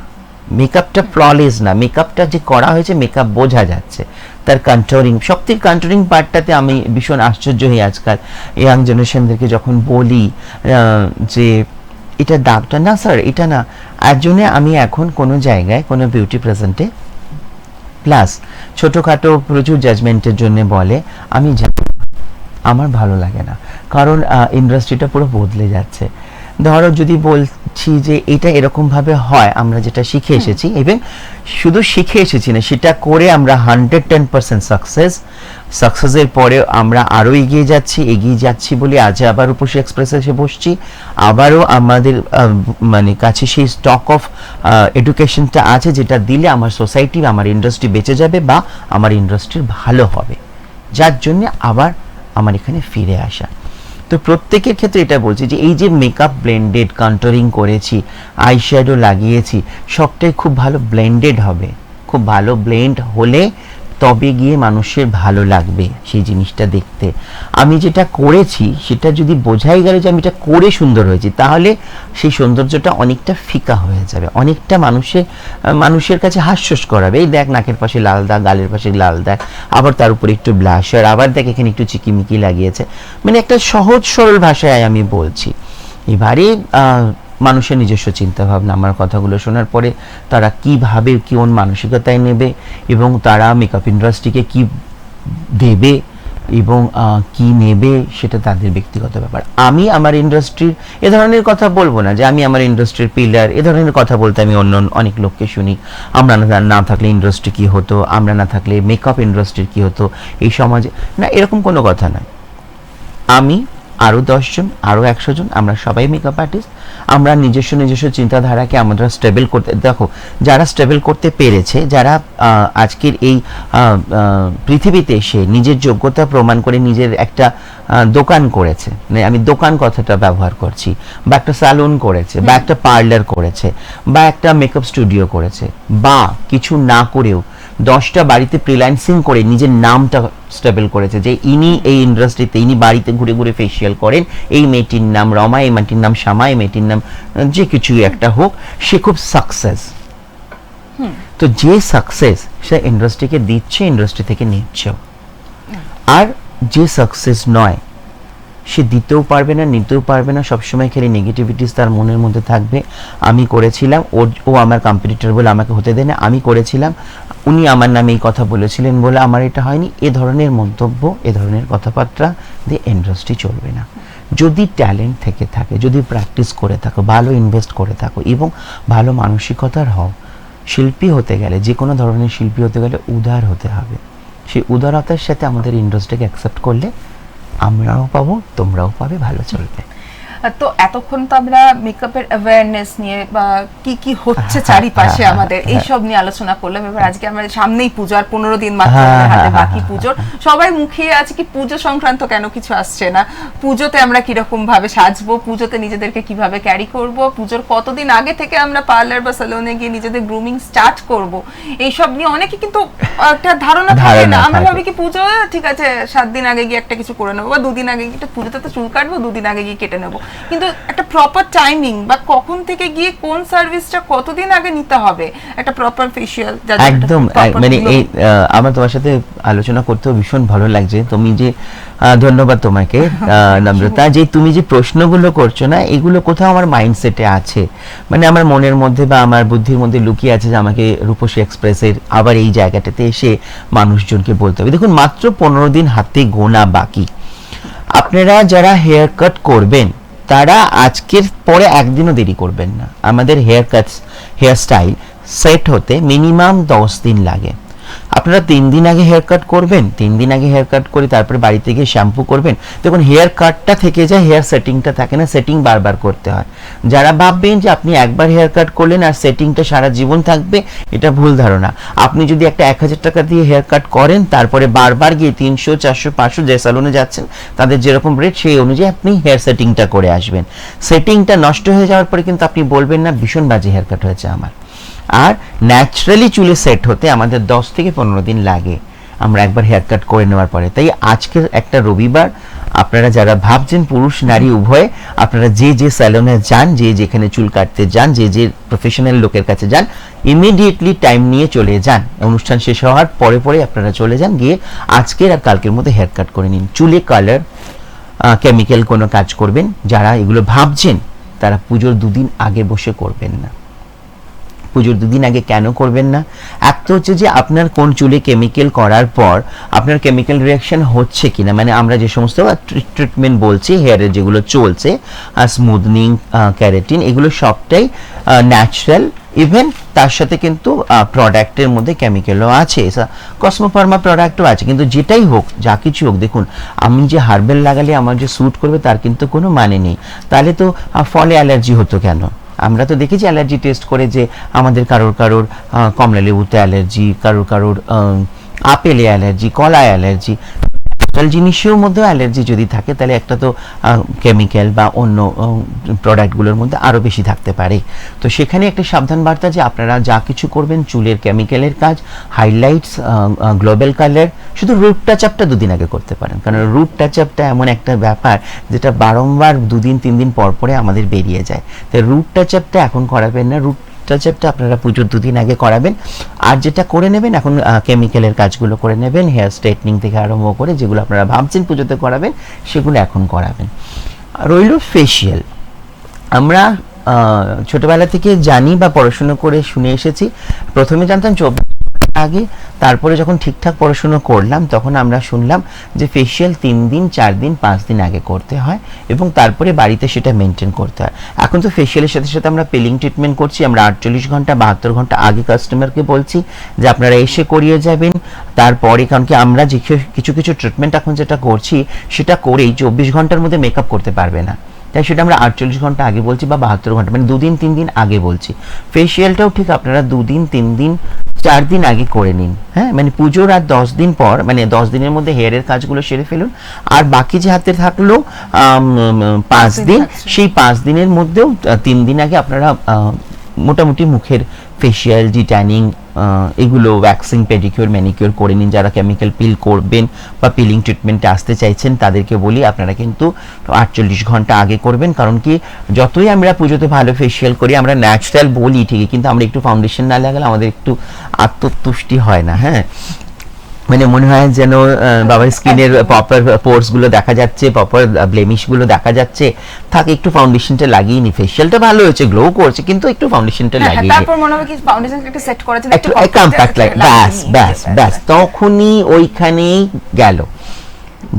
মেকআপটা ফ্ললেস না, মেকআপটা যে করা হয়েছে মেকআপ বোঝা যাচ্ছে। তার কন্ট্রোলিং, সবথেকে কন্ট্রোলিং পার্টটাতে আমি ভীষণ আশ্চর্য হই আজকাল ইয়াং জেনারেশনদেরকে যখন বলি যে এটা দাগটা না স্যার এটা না, এর জন্যে আমি এখন কোনো জায়গায় কোনো বিউটি প্রেজেন্টে প্লাস ছোটোখাটো প্রচুর জাজমেন্টের জন্য বলে আমি জানি, আমার ভালো লাগে না, কারণ ইন্ডাস্ট্রিটা পুরো বদলে যাচ্ছে। ধরো যদি বলছি যে এটা এরকমভাবে হয়, আমরা যেটা শিখে এসেছি, এবং শুধু শিখে এসেছি না, সেটা করে আমরা 110% সাকসেসের পরে আমরা আরও এগিয়ে যাচ্ছি বলে আজ আবার রূপসী এক্সপ্রেসে এসে বসছি। আবারও আমাদের মানে কাছে সেই স্টক অফ এডুকেশনটা আছে যেটা দিলে আমার সোসাইটি, আমার ইন্ডাস্ট্রি বেঁচে যাবে বা আমার ইন্ডাস্ট্রির ভালো হবে, যার জন্য আবার আমার এখানে ফিরে আসা। তো প্রত্যেকের ক্ষেত্রে এটা বলছি যে এই যে মেকআপ ব্লেন্ডেড কন্ট্রোলিং করেছি, আইশ্যাডো লাগিয়েছি, সবটাই খুব ভালো ব্লেন্ডেড হবে, খুব ভালো ব্লেন্ড হলে তবে গিয়ে মানুষের ভালো লাগবে সেই জিনিসটা দেখতে। আমি যেটা করেছি সেটা যদি বোঝাই গেল যে আমি এটা করে সুন্দর হয়েছি, তাহলে সেই সৌন্দর্যটা অনেকটা ফিকা হয়ে যাবে, অনেকটা মানুষের কাছে হাস্যস করাবে। এই দেখ নাকের পাশে লাল দাগ, গালের পাশে লাল দাগ, আবার তার উপরে একটু ব্লাশার, আবার দেখ এখানে একটু চিকিমিকি লাগিয়েছে, মানে একটা সহজ সরল ভাষায় আমি বলছি। এবারে মানুষের নিজস্ব চিন্তাভাবনা, আমার কথাগুলো শোনার পরে তারা কীভাবে কোন মানসিকতায় নেবে এবং তারা মেকআপ ইন্ডাস্ট্রিকে কি দেবে এবং কি নেবে সেটা তাদের ব্যক্তিগত ব্যাপার। আমি আমার ইন্ডাস্ট্রির এ ধরনের কথা বলবো না যে আমি আমার ইন্ডাস্ট্রির পিলার, এ ধরনের কথা বলতে আমি অন্য অনেক লোককে শুনি। আমরা না থাকলে ইন্ডাস্ট্রি কী হতো, আমরা না থাকলে মেকআপ ইন্ডাস্ট্রির কী হতো এই সমাজে, না এরকম কোনো কথা নয়। আমি আরও 10 জন, আরও 100 জন, আমরা সবাই মেকআপ আর্টিস্ট। আমরা নিজস্ব চিন্তাধারাকে আমরা স্টেবল করতে, দেখো যারা স্টেবল করতে পেরেছে, যারা আজকের এই পৃথিবীতে এসে নিজের যোগ্যতা প্রমাণ করে নিজের একটা দোকান করেছে, মানে আমি দোকান কথাটা ব্যবহার করছি, বা একটা স্যালুন করেছে, বা একটা পার্লার করেছে, বা একটা মেকআপ স্টুডিও করেছে, বা কিছু না করেও 10টা বাড়িতে ফ্রিল্যান্সিং করে নিজের নামটা স্টেবল করেছে যে ইনি এই ইন্ডাস্ট্রিতে, ইনি বাড়িতে ঘুরে ঘুরে ফেসিয়াল করেন, এই মেয়েটির নাম রমা, এই মেয়েটির নাম শ্যামা, এই মেয়েটির নাম যে কিছু একটা হোক, সে খুব সাকসেস। তো যে সাকসেস সে ইন্ডাস্ট্রিকে দিচ্ছে, ইন্ডাস্ট্রি থেকে নিচ্ছেও। আর যে সাকসেস নয় সে দিতেও পারবে না, নিতেও পারবে না, সবসময় খালি নেগেটিভিটিস তার মনের মধ্যে থাকবে। আমি করেছিলাম, ও আমার কম্পিটিটর বলে আমাকে হতে দেয় না, আমি করেছিলাম, উনি আমার নামে এই কথা বলেছিলেন বলে আমার এটা হয়নি, এ ধরনের মন্তব্য, এ ধরনের কথাবার্তা দিয়ে ইন্ডাস্ট্রি চলবে না। যদি ট্যালেন্ট থেকে থাকে, যদি প্র্যাকটিস করে থাকো, ভালো ইনভেস্ট করে থাকো এবং ভালো মানসিকতার হও, শিল্পী হতে গেলে, যে কোনো ধরনের শিল্পী হতে গেলে উদার হতে হবে। সেই উদারতার সাথে আমাদের ইন্ডাস্ট্রিকে অ্যাকসেপ্ট করলে আমরাও পাবো, তোমরাও পাবে, ভালো চলবে। তো এতক্ষণ তো আমরা মেকআপের অ্যাওয়ারনেস নিয়ে বা কি কি হচ্ছে চারিপাশে আমাদের এইসব নিয়ে আলোচনা করলাম। এবার আজকে আমাদের সামনেই পুজো, আর 15 দিন মাত্র হাতে বাকি পুজোর, সবাই মুখিয়ে আছে কি পুজো সংক্রান্ত কেন কিছু আসছে না, পুজোতে আমরা কিরকম ভাবে সাজবো, পুজোতে নিজেদেরকে কিভাবে ক্যারি করব, পুজোর কতদিন আগে থেকে আমরা পার্লার বা সেলুনে গিয়ে নিজেদের গ্রুমিং স্টার্ট করব, এইসব নিয়ে অনেকে কিন্তু একটা ধারণা থাকে না। আমরা ভাবি কি পুজো ঠিক আছে 7 দিন আগে গিয়ে একটা কিছু করে নেবো, বা 2 দিন আগে গিয়ে পুজোতে তো চুল কাটবো, 2 দিন আগে গিয়ে কেটে নেবো, কিন্তু একটা প্রপার টাইমিং বা কখন থেকে গিয়ে কোন সার্ভিসটা কতদিন আগে নিতে হবে একটা প্রপার ফেশিয়াল? একদম মানে এই আমার তোমার সাথে আলোচনা করতেও ভীষণ ভালো লাগছে। তুমি যে ধন্যবাদ তোমাকে নম্রতা, যে তুমি যে প্রশ্নগুলো করছো না, এগুলো কোথাও আমার মাইন্ডসেটে আছে, মানে আমার মনের মধ্যে বা আমার বুদ্ধির মধ্যে লুকিয়ে আছে যে আমাকে রূপসী এক্সপ্রেসের আবার এই জায়গাটাতে এসে মানুষজনকে বলতে হবে। দেখুন, মাত্র 15 দিন হাতে গোনা বাকি। আপনারা যারা হেয়ার কাট করবেন তারা আজকের পরে একদিনও দেরি করবেন না। আমাদের হেয়ার স্টাইল সেট হতে মিনিমাম 10 দিন লাগে। আপনারা 3 দিন আগে হেয়ার কাট করবেন, 3 দিন আগে হেয়ার কাট করে তারপরে বাড়িতে গিয়ে শ্যাম্পু করবেন। দেখুন, হেয়ার কাটটা থেকে যায়, হেয়ার সেটিংটা থাকে না, সেটিং বারবার করতে হয়। যারা ভাববেন যে আপনি একবার হেয়ার কাট করলেন আর সেটিংটা সারা জীবন থাকবে, এটা ভুল ধারণা। আপনি যদি একটা 1000 টাকা দিয়ে হেয়ার কাট করেন, তারপরে বারবার গিয়ে 300, 400, 500 যে স্যালুনে যাচ্ছেন তাদের যেরকম রেট সেই অনুযায়ী আপনি হেয়ার সেটিংটা করে আসবেন। সেটিংটা নষ্ট হয়ে যাওয়ার পরে কিন্তু আপনি বলবেন না ভীষণ বাজে হেয়ার কাট হয়েছে আমার। আর ন্যাচারালি চুলে সেট হতে আমাদের 10 থেকে 15 দিন লাগে আমরা একবার হেয়ার কাট করে নেওয়ার পরে। তাই আজকের একটা রবিবার, আপনারা যারা ভাবছেন পুরুষ নারী উভয়ে, আপনারা যে যে স্যালনে যান, যে যেখানে চুল কাটতে যান, যে যে প্রফেশনাল লোকের কাছে যান, ইমিডিয়েটলি টাইম নিয়ে চলে যান। অনুষ্ঠান শেষ হওয়ার পরে পরে আপনারা চলে যান, গিয়ে আজকের আর কালকের মধ্যে হেয়ার কাট করে নিন। চুলে কালার, কেমিক্যাল কোনো কাজ করবেন যারা এগুলো ভাবছেন তারা পুজোর 2 দিন আগে বসে করবেন না। পুজোর 2 দিন আগে কেন করবেন না? এক তো হচ্ছে যে আপনার কোন চুলে কেমিক্যাল করার পর আপনার কেমিক্যাল রিয়াকশন হচ্ছে কিনা, মানে আমরা যে সমস্ত ট্রিটমেন্ট বলছি হেয়ারের যেগুলো চলছে, স্মুথনিং, ক্যারাটিন, এগুলো সবটাই ন্যাচারাল। ইভেন তার সাথে কিন্তু প্রোডাক্টের মধ্যে কেমিক্যালও আছে, কসমোফার্মা প্রোডাক্টও আছে। কিন্তু যেটাই হোক, যা কিছু হোক, দেখুন আমি যে হার্বেল লাগালে আমার যে স্যুট করবে তার কিন্তু কোনো মানে নেই। তাহলে তো ফলে অ্যালার্জি হতো কেন? আমরা তো দেখেছি অ্যালার্জি টেস্ট করে যে আমাদের কারোর কমলা লেবুতে অ্যালার্জি, কারোর আপেলে অ্যালার্জি, কলায় অ্যালার্জি। জিনিসের মধ্যে অ্যালার্জি যদি থাকে তাহলে একটা তো কেমিক্যাল বা অন্য প্রোডাক্টগুলোর মধ্যে আরও বেশি থাকতে পারে। তো সেখানে একটা সাবধান বার্তা যে আপনারা যা কিছু করবেন চুলের কেমিক্যালের কাজ, হাইলাইটস, গ্লোবাল কালার, শুধু রুট টাচ আপটা 2 দিন আগে করতে পারেন। কারণ রুট টাচ আপটা এমন একটা ব্যাপার যেটা বারংবার 2 দিন 3 দিন পর পরে আমাদের বেরিয়ে যায়। তাই রুট টাচ আপটা এখন করাবেন না, রুট টাচআপটা আপনারা পুজোর 2 দিন আগে করাবেন। আর যেটা করে নেবেন এখন কেমিক্যালের কাজগুলো করে নেবেন, হেয়ার স্ট্রেটনিং থেকে আরম্ভ করে যেগুলো আপনারা ভাবছেন পুজোতে করাবেন সেগুলো এখন করাবেন। রইল ফেশিয়াল। আমরা ছোটবেলা থেকে জানি বা পড়াশোনা করে শুনে এসেছি, প্রথমে জানতাম 24 আগে, তারপরে যখন ঠিকঠাক পড়াশোনা করলাম তখন আমরা শুনলাম যে ফেশিয়াল 3 দিন 4 দিন 5 দিন আগে করতে হয় এবং তারপরে বাড়িতে সেটা মেনটেন করতে হয়। এখন তো ফেশিয়ালের সাথে সাথে আমরা পিলিং ট্রিটমেন্ট করছি, আমরা 48 ঘন্টা 72 ঘন্টা আগে কাস্টমারকে বলছি যে আপনারা এসে করিয়ে যাবেন। তারপরে কারণ কি আমরা যে কিছু ট্রিটমেন্ট এখন যেটা করছি সেটা করেই 24 ঘন্টার মধ্যে মেকআপ করতে পারবে না, তাই সেটা আমরা 48 ঘন্টা আগে বলছি বা 72 ঘন্টা, মানে 2 দিন 3 দিন আগে বলছি। ফেশিয়ালটাও ঠিক আপনারা 2 দিন 3 দিন 4 দিন আগে করে নিন। হ্যাঁ, মানে পুজোর আর 10 দিন পর, মানে 10 দিনের মধ্যে হেয়ারের কাজগুলো সেরে ফেলুন। আর বাকি যে হাতে থাকলো 5 দিন, সেই 5 দিনের মধ্যেও 3 দিন আগে আপনারা মোটামুটি মুখের ফেশিয়াল, ডিট্যানিং, এগুলো ওয়্যাক্সিং, পেডিকিউর, ম্যানিকিউর করে নিন। যারা কেমিক্যাল পিল করবেন বা পিলিং ট্রিটমেন্টে আসতে চাইছেন তাদেরকে বলি আপনারা কিন্তু 48 ঘন্টা আগে করবেন। কারণ কি যতই আমরা পুজোতে ভালো ফেশিয়াল করি, আমরা ন্যাচারাল বলি ঠিকই, কিন্তু আমরা একটু ফাউন্ডেশন না লাগালে আমাদের একটু আত্মতুষ্টি হয় না। হ্যাঁ, মানে মনে হয় যেন বাবার স্কিনের প্রপার পোর্স গুলো দেখা যাচ্ছে, প্রপার ব্লেমিশ গুলো দেখা যাচ্ছে, থাকে একটু ফাউন্ডেশনটা লাগিয়ে নি। ফেশিয়ালটা ভালো হয়েছে, গ্লো করছে, কিন্তু একটু ফাউন্ডেশনটা লাগিয়ে তারপর মনে হবে কি ফাউন্ডেশনটা একটু সেট করেছে, একটু কম্প্যাক্ট লাগে, ব্যাস তখনই ওইখানেই গেল।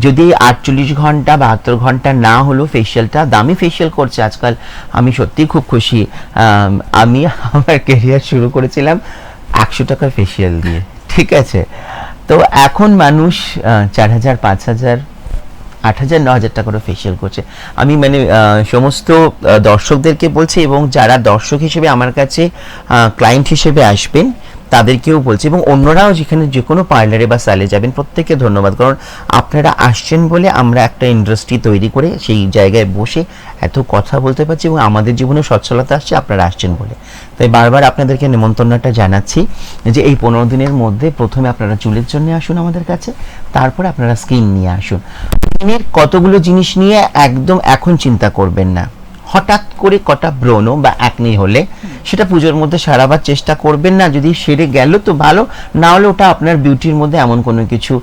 যদি 48 ঘন্টা 72 ঘন্টা না হলো ফেশিয়ালটা, দামি ফেশিয়াল করছে আজকাল। আমি সত্যি খুব খুশি, আমি আমার ক্যারিয়ার শুরু করেছিলাম 100 টাকার ফেশিয়াল দিয়ে, ঠিক আছে? তো এখন মানুষ 4000, 5000, 8000, 9000 টাকা করে ফেশিয়াল করছে। আমি মানে সমস্ত দর্শকদেরকে বলছি এবং যারা দর্শক হিসেবে আমার কাছে ক্লায়েন্ট হিসেবে আসবেন তাদেরকেও বলছি, এবং অন্যরাও যেখানে যে কোনো পার্লারে বা সালে যাবেন প্রত্যেককে ধন্যবাদ। কারণ আপনারা আসছেন বলে আমরা একটা ইন্ডাস্ট্রি তৈরি করে সেই জায়গায় বসে এত কথা বলতে পারছি এবং আমাদের জীবনে সচ্ছলতা আসছে আপনারা আসছেন বলে। তাই বারবার আপনাদেরকে নিমন্ত্রণটা জানাচ্ছি যে এই 15 দিনের মধ্যে প্রথমে আপনারা চুলের জন্য আসুন আমাদের কাছে, তারপরে আপনারা স্কিন নিয়ে আসুন। স্কিনের কতগুলো জিনিস নিয়ে একদম এখন চিন্তা করবেন না। হঠাৎ করে কটা ব্রণ বা অ্যাকনি হলে সেটা পুজোর মধ্যে সারাবার চেষ্টা করবেন না, যদি সেরে গেল তো ভালো, না হলে ওটা আপনার বিউটির মধ্যে এমন কোনো কিছু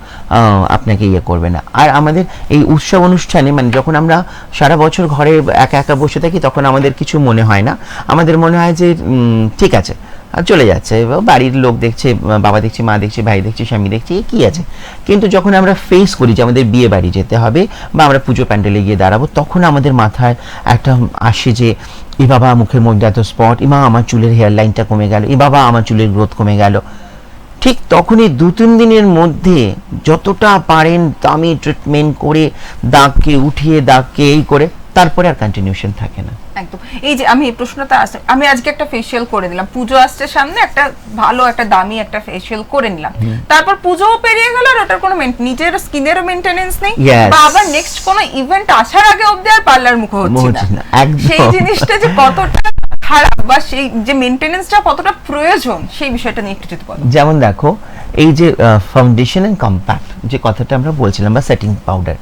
আপনাকে ইয়ে করবে না। আর আমাদের এই উৎসব অনুষ্ঠানে মানে যখন আমরা সারা বছর ঘরে একা একা বসে থাকি তখন আমাদের কিছু মনে হয় না, আমাদের মনে হয় যে ঠিক আছে আর চলে যাচ্ছে, বাড়ির লোক দেখছে, বাবা দেখছে, মা দেখছে, ভাই দেখছে, স্বামী দেখছে, কি আছে। কিন্তু যখন আমরা ফেস করি যে আমাদের বিয়ে বাড়ি যেতে হবে বা আমরা পুজো প্যান্ডেলে গিয়ে দাঁড়াবো, তখন আমাদের মাথায় একটা আসে যে এ বাবা মুখের মধ্যে এত স্পট, এ মা আমার চুলের হেয়ার লাইনটা কমে গেল, এ বাবা আমার চুলের গ্রোথ কমে গেল। ঠিক তখনই 2-3 দিনের মধ্যে যতটা পারেন দামি ট্রিটমেন্ট করে দাগকে উঠিয়ে দাগকে এই করে তারপরে আর কন্টিনিউশন থাকে না। একদম। এই যে আমি এই প্রশ্নটা আসছে, আমি আজকে একটা ফেসিয়াল করে দিলাম, পুজো আসছে সামনে, একটা ভালো একটা দামি একটা ফেসিয়াল করে নিলাম, তারপর পুজোও পেরিয়ে গেল আর ওটার কোনো নিজের স্কিনেরও মেইনটেনেন্স নেই, বা আবার নেক্সট কোনো ইভেন্ট আসার আগে অবধি আর পার্লার মুখ হচ্ছে না। সেই জিনিসটা যে কতটা খারাপ বা সেই যে মেইনটেনেন্সটা কতটা প্রয়োজন সেই বিষয়টা নিয়ে একটু যদি বলো। যেমন দেখো এই যে ফাউন্ডেশন এন্ড কম্প্যাক্ট যে কথাটা আমরা বলছিলাম, বা সেটিং পাউডার,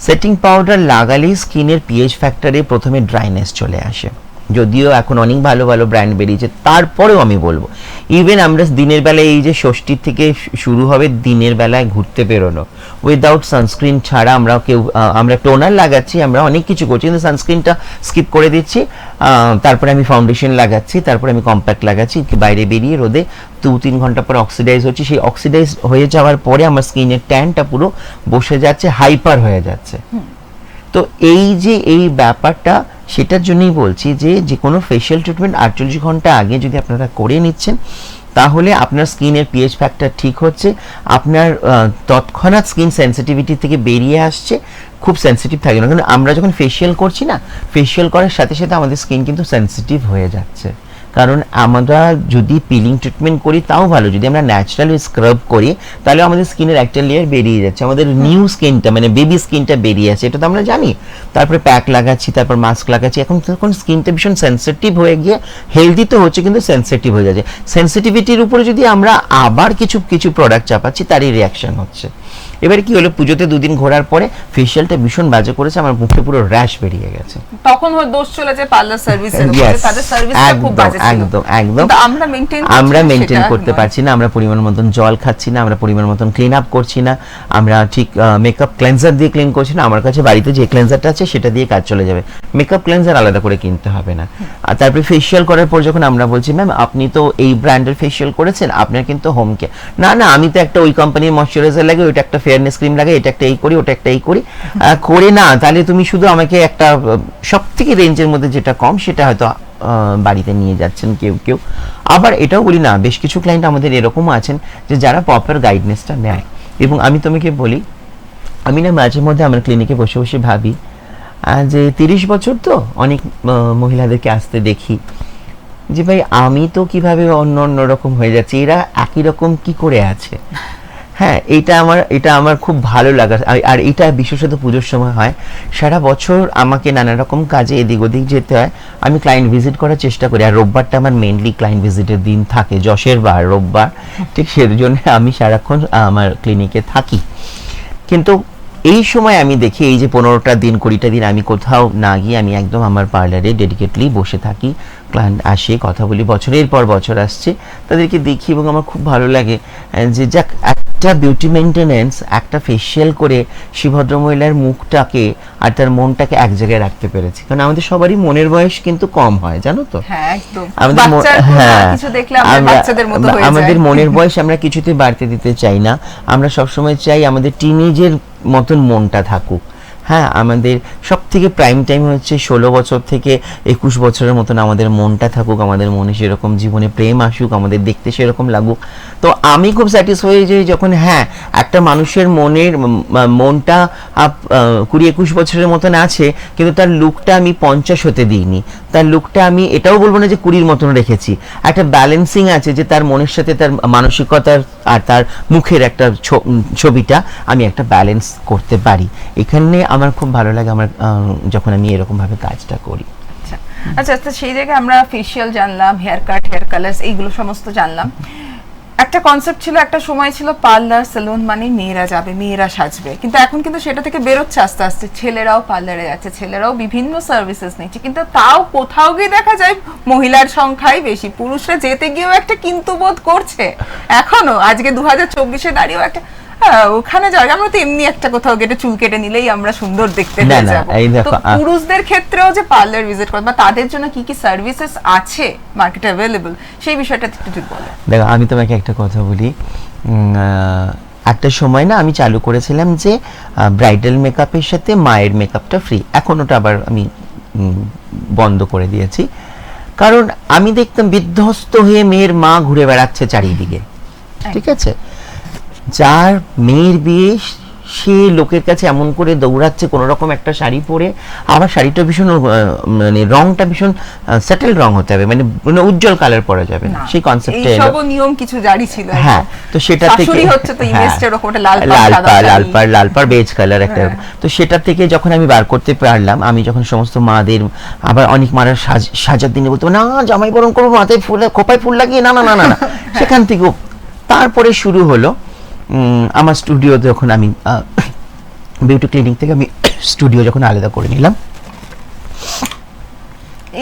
সেটিং পাউডার লাগালেই স্কিনের পিএইচ ফ্যাক্টরে প্রথমে ড্রাইনেস চলে আসে। যদিও এখন অনেক ভালো ভালো ব্র্যান্ড বেরিয়েছে, তারপরেও আমি বলবো ইভেন আমরা দিনের বেলায় এই যে ষষ্ঠীর থেকে শুরু হবে দিনের বেলায় ঘুরতে বেরোনো, উইদাউট সানস্ক্রিন ছাড়া আমরা টোনার লাগাচ্ছি, আমরা অনেক কিছু করছি, কিন্তু সানস্ক্রিনটা স্কিপ করে দিচ্ছি, তারপরে আমি ফাউন্ডেশন লাগাচ্ছি, তারপরে আমি কম্প্যাক্ট লাগাচ্ছি, বাইরে বেরিয়ে রোদে 2-3 ঘন্টা পরে অক্সিডাইজ হচ্ছে, সেই অক্সিডাইজ হয়ে যাওয়ার পরে আমার স্কিনের ট্যানটা পুরো বসে যাচ্ছে, হাইপার হয়ে যাচ্ছে। তো এই যে এই ব্যাপারটা, সেটার জন্যই বলছি যে কোনো ফেশিয়াল ট্রিটমেন্ট 48 ঘন্টা আগে যদি আপনারা করে নিচ্ছেন তাহলে আপনার স্কিনের পিএইচ ফ্যাক্টর ঠিক হচ্ছে, আপনার তৎক্ষণাৎ স্কিন সেন্সিটিভিটি থেকে বেরিয়ে আসছে, খুব সেন্সিটিভ থাকে না। কিন্তু আমরা যখন ফেশিয়াল করছি না, ফেশিয়াল করার সাথে সাথে আমাদের স্কিন কিন্তু সেন্সিটিভ হয়ে যাচ্ছে, কারণ আমরা যদি পিলিং ট্রিটমেন্ট করি তাও ভালো, যদি আমরা ন্যাচারালি স্ক্রাব করি তাহলে আমাদের স্কিনের একটা লেয়ার বেরিয়ে যাচ্ছে, আমাদের নিউ স্কিনটা মানে বেবি স্কিনটা বেরিয়ে আছে, এটা তো আমরা জানি। তারপরে প্যাক লাগাচ্ছি, তারপর মাস্ক লাগাচ্ছি, এখন স্কিনটা ভীষণ সেন্সিটিভ হয়ে গিয়ে হেলদি তো হচ্ছে কিন্তু সেন্সিটিভ হয়ে যাচ্ছে। সেন্সিটিভিটির উপরে যদি আমরা আবার কিছু প্রোডাক্ট চাপাচ্ছি তারই রিয়াকশন হচ্ছে। এবারে কি হলো, পুজোতে 2 দিন ঘোরার পরে ফেশিয়ালটা ভীষণ বাজে করেছে, আমার মুখে পুরো র্যাশ বেরিয়ে গেছে, তখন দোষ চলে যায় পার্লার সার্ভিসের উপরে, তাদের সার্ভিসটা খুব বাজে ছিল। একদম আমরা মেইনটেইন করতে পারছি না, আমরা পরিমাণ মতন জল খাচ্ছি না, আমরা পরিমাণ মতন ক্লিন আপ করছি না, আমরা ঠিক মেকআপ ক্লেনজার দিয়ে ক্লিন করছি না। আমার কাছে বাড়িতে যে ক্লেনজারটা আছে সেটা দিয়ে কাজ চলে যাবে, মেকআপ ক্লেনজার আলাদা করে কিনতে হবে না। আর তারপরে ফেশিয়াল করার পর যখন আমরা বলছি ম্যাম আপনি তো এই ব্র্যান্ডের ফেশিয়াল করেছেন, আপনার কিন্তু হোম কেয়ার, না আমি তো একটা ওই কোম্পানির ময়শ্চারাইজার লাগে, ওইটা একটা ফেয়ারনেস ক্রিম লাগে, এটা একটা এই করি, ওটা একটা এই করি, করে না তাহলে তুমি শুধু আমাকে একটা সবথেকে রেঞ্জের মধ্যে যেটা কম সেটা হয়তো বাড়িতে নিয়ে যাচ্ছেন কেউ। আবার এটাও বলি না, বেশ কিছু ক্লায়েন্ট আমাদের এরকমও আছেন যে যারা প্রপার গাইডনেসটা নেয়। এবং আমি তোমাকে বলি, আমি না মাঝে মধ্যে আমার ক্লিনিকে বসে বসে ভাবি যে 30 বছর তো অনেক মহিলাদেরকে আসতে দেখি যে ভাই আমি তো কিভাবে অন্য রকম হয়ে যাচ্ছে, এরা একই রকম কি করে আছে। হ্যাঁ, এটা আমার খুব ভালো লাগা। আর এটা বিশেষত পুজোর সময় হয়, সারা বছর আমাকে নানা রকম কাজে এদিক ওদিক যেতে হয়, আমি ক্লায়েন্ট ভিজিট করার চেষ্টা করি। আর রোববারটা আমার মেইনলি ক্লায়েন্ট ভিজিটের দিন থাকে, যশের বার রোববার, ঠিক সেজন্য আমি সারাক্ষণ আমার ক্লিনিকে থাকি। কিন্তু এই সময় আমি দেখি এই যে 15টা দিন 20টা দিন আমি কোথাও না গিয়ে আমি একদম আমার পার্লারে ডেডিকেটলি বসে থাকি, ক্লায়েন্ট আসে, কথা বলি, বছরের পর বছর আসছে, তাদেরকে দেখি এবং আমার খুব ভালো লাগে যে যাক একটা বিউটি মেনটেনেন্স, একটা ফেশিয়াল করে শিবভদ্র মহিলার মুখটাকে আর তার মনটাকে এক জায়গায় রাখতে পেরেছি। কারণ আমাদের সবারই মনের বয়স কিন্তু কম হয়, জানো তো, আমাদের মনের বয়স আমরা কিছুতে বাড়তে দিতে চাই না, আমরা সবসময় চাই আমাদের টিনেজের মতন মনটা থাকুক। হ্যাঁ, আমাদের সব থেকে প্রাইম টাইম হচ্ছে 16 বছর থেকে 21 বছরের মতন আমাদের মনটা থাকুক, আমাদের মনে সেরকম জীবনে প্রেম আসুক, আমাদের দেখতে সেরকম লাগুক। তো আমি খুব স্যাটিসফাই হয়ে যাই যখন একটা মানুষের মনটা 20-21 বছরের মতন আছে, কিন্তু তার লুকটা আমি 50 হতে দিইনি, তার লুকটা আমি এটাও বলবো না যে 20-র মতন রেখেছি, একটা ব্যালেন্সিং আছে যে তার মনের সাথে তার মানসিকতার আর তার মুখের একটা ছবিটা আমি একটা ব্যালেন্স করতে পারি। এখানে আমার খুব ভালো লাগে আমার যখন আমি এরকম ভাবে কাজটা করি। আচ্ছা, সেই জায়গায় আমরা ফেশিয়াল জানলাম, হেয়ার কাট, হেয়ার কালার্স, এইগুলো সমস্ত জানলাম। একটা কনসেপ্ট ছিল, একটা সময় ছিল পার্লার সেলুন মানে মেয়েরা যাবে, মেয়েরা সাজবে, কিন্তু এখন কিন্তু সেটা থেকে বেরোচ্ছে আস্তে আস্তে, ছেলেরাও পার্লারে যাচ্ছে, ছেলেরাও বিভিন্ন সার্ভিসেস নিচ্ছে, কিন্তু তাও কোথাও গিয়ে দেখা যায় মহিলার সংখ্যাই বেশি, পুরুষরা যেতে গিয়েও একটা কিন্তু বোধ করছে এখনো, আজকে 2024-এ দাঁড়িয়েও একটা ওখানে যাওয়া, আমরা তো এমনি একটা কোথাও গেটে চুল কেটে নিলেই আমরা সুন্দর দেখতে হয়ে যাবো। তো পুরুষদের ক্ষেত্রেও যে পার্লার ভিজিট করবে বা তাদের জন্য কি কি সার্ভিসেস আছে মার্কেটে অ্যাভেলেবল, সেই বিষয়টা একটু ঠিক বলো। দেখো আমি তোমাকে একটা কথা বলি, একটা সময় না আমি চালু করেছিলাম যে ব্রাইডাল মেকআপের সাথে মায়ের মেকআপটা ফ্রি, এখন ওটা আবার আমি বন্ধ করে দিয়েছি, কারণ আমি দেখতাম বিধ্বস্ত হয়ে মেয়ের মা ঘুরে বেড়াচ্ছে চারিদিকে, ঠিক আছে, যার মেয়ের বিয়ে সে লোকের কাছে এমন করে দৌড়াচ্ছে কোনো রকম একটা শাড়ি পরে, আবার শাড়িটা ভীষণ মানে রংটা ভীষণ সেটেল রং হতে হবে, মানে উজ্জ্বল কালার পরা যাবে না, সেই কনসেপ্টে এই সব নিয়ম কিছু জারি ছিল। হ্যাঁ, তো সেটা থেকে শাশুড়ি হচ্ছে তো ইমেজটা এরকম একটা লাল পাড় বেজ কালার একটা, তো সেটা থেকে যখন আমি বার করতে পারলাম, আমি যখন সমস্ত মাদের, আবার অনেক মারা সাজার দিনে বলতো না জামাই বরণ করবো, মাথায় ফুল খোপায় ফুল লাগিয়ে, না না না না, সেখান থেকে তারপরে শুরু হলো আমার স্টুডিও, যখন আমি বিউটি ক্লিনিক থেকে আমি স্টুডিও যখন আলাদা করে নিলাম,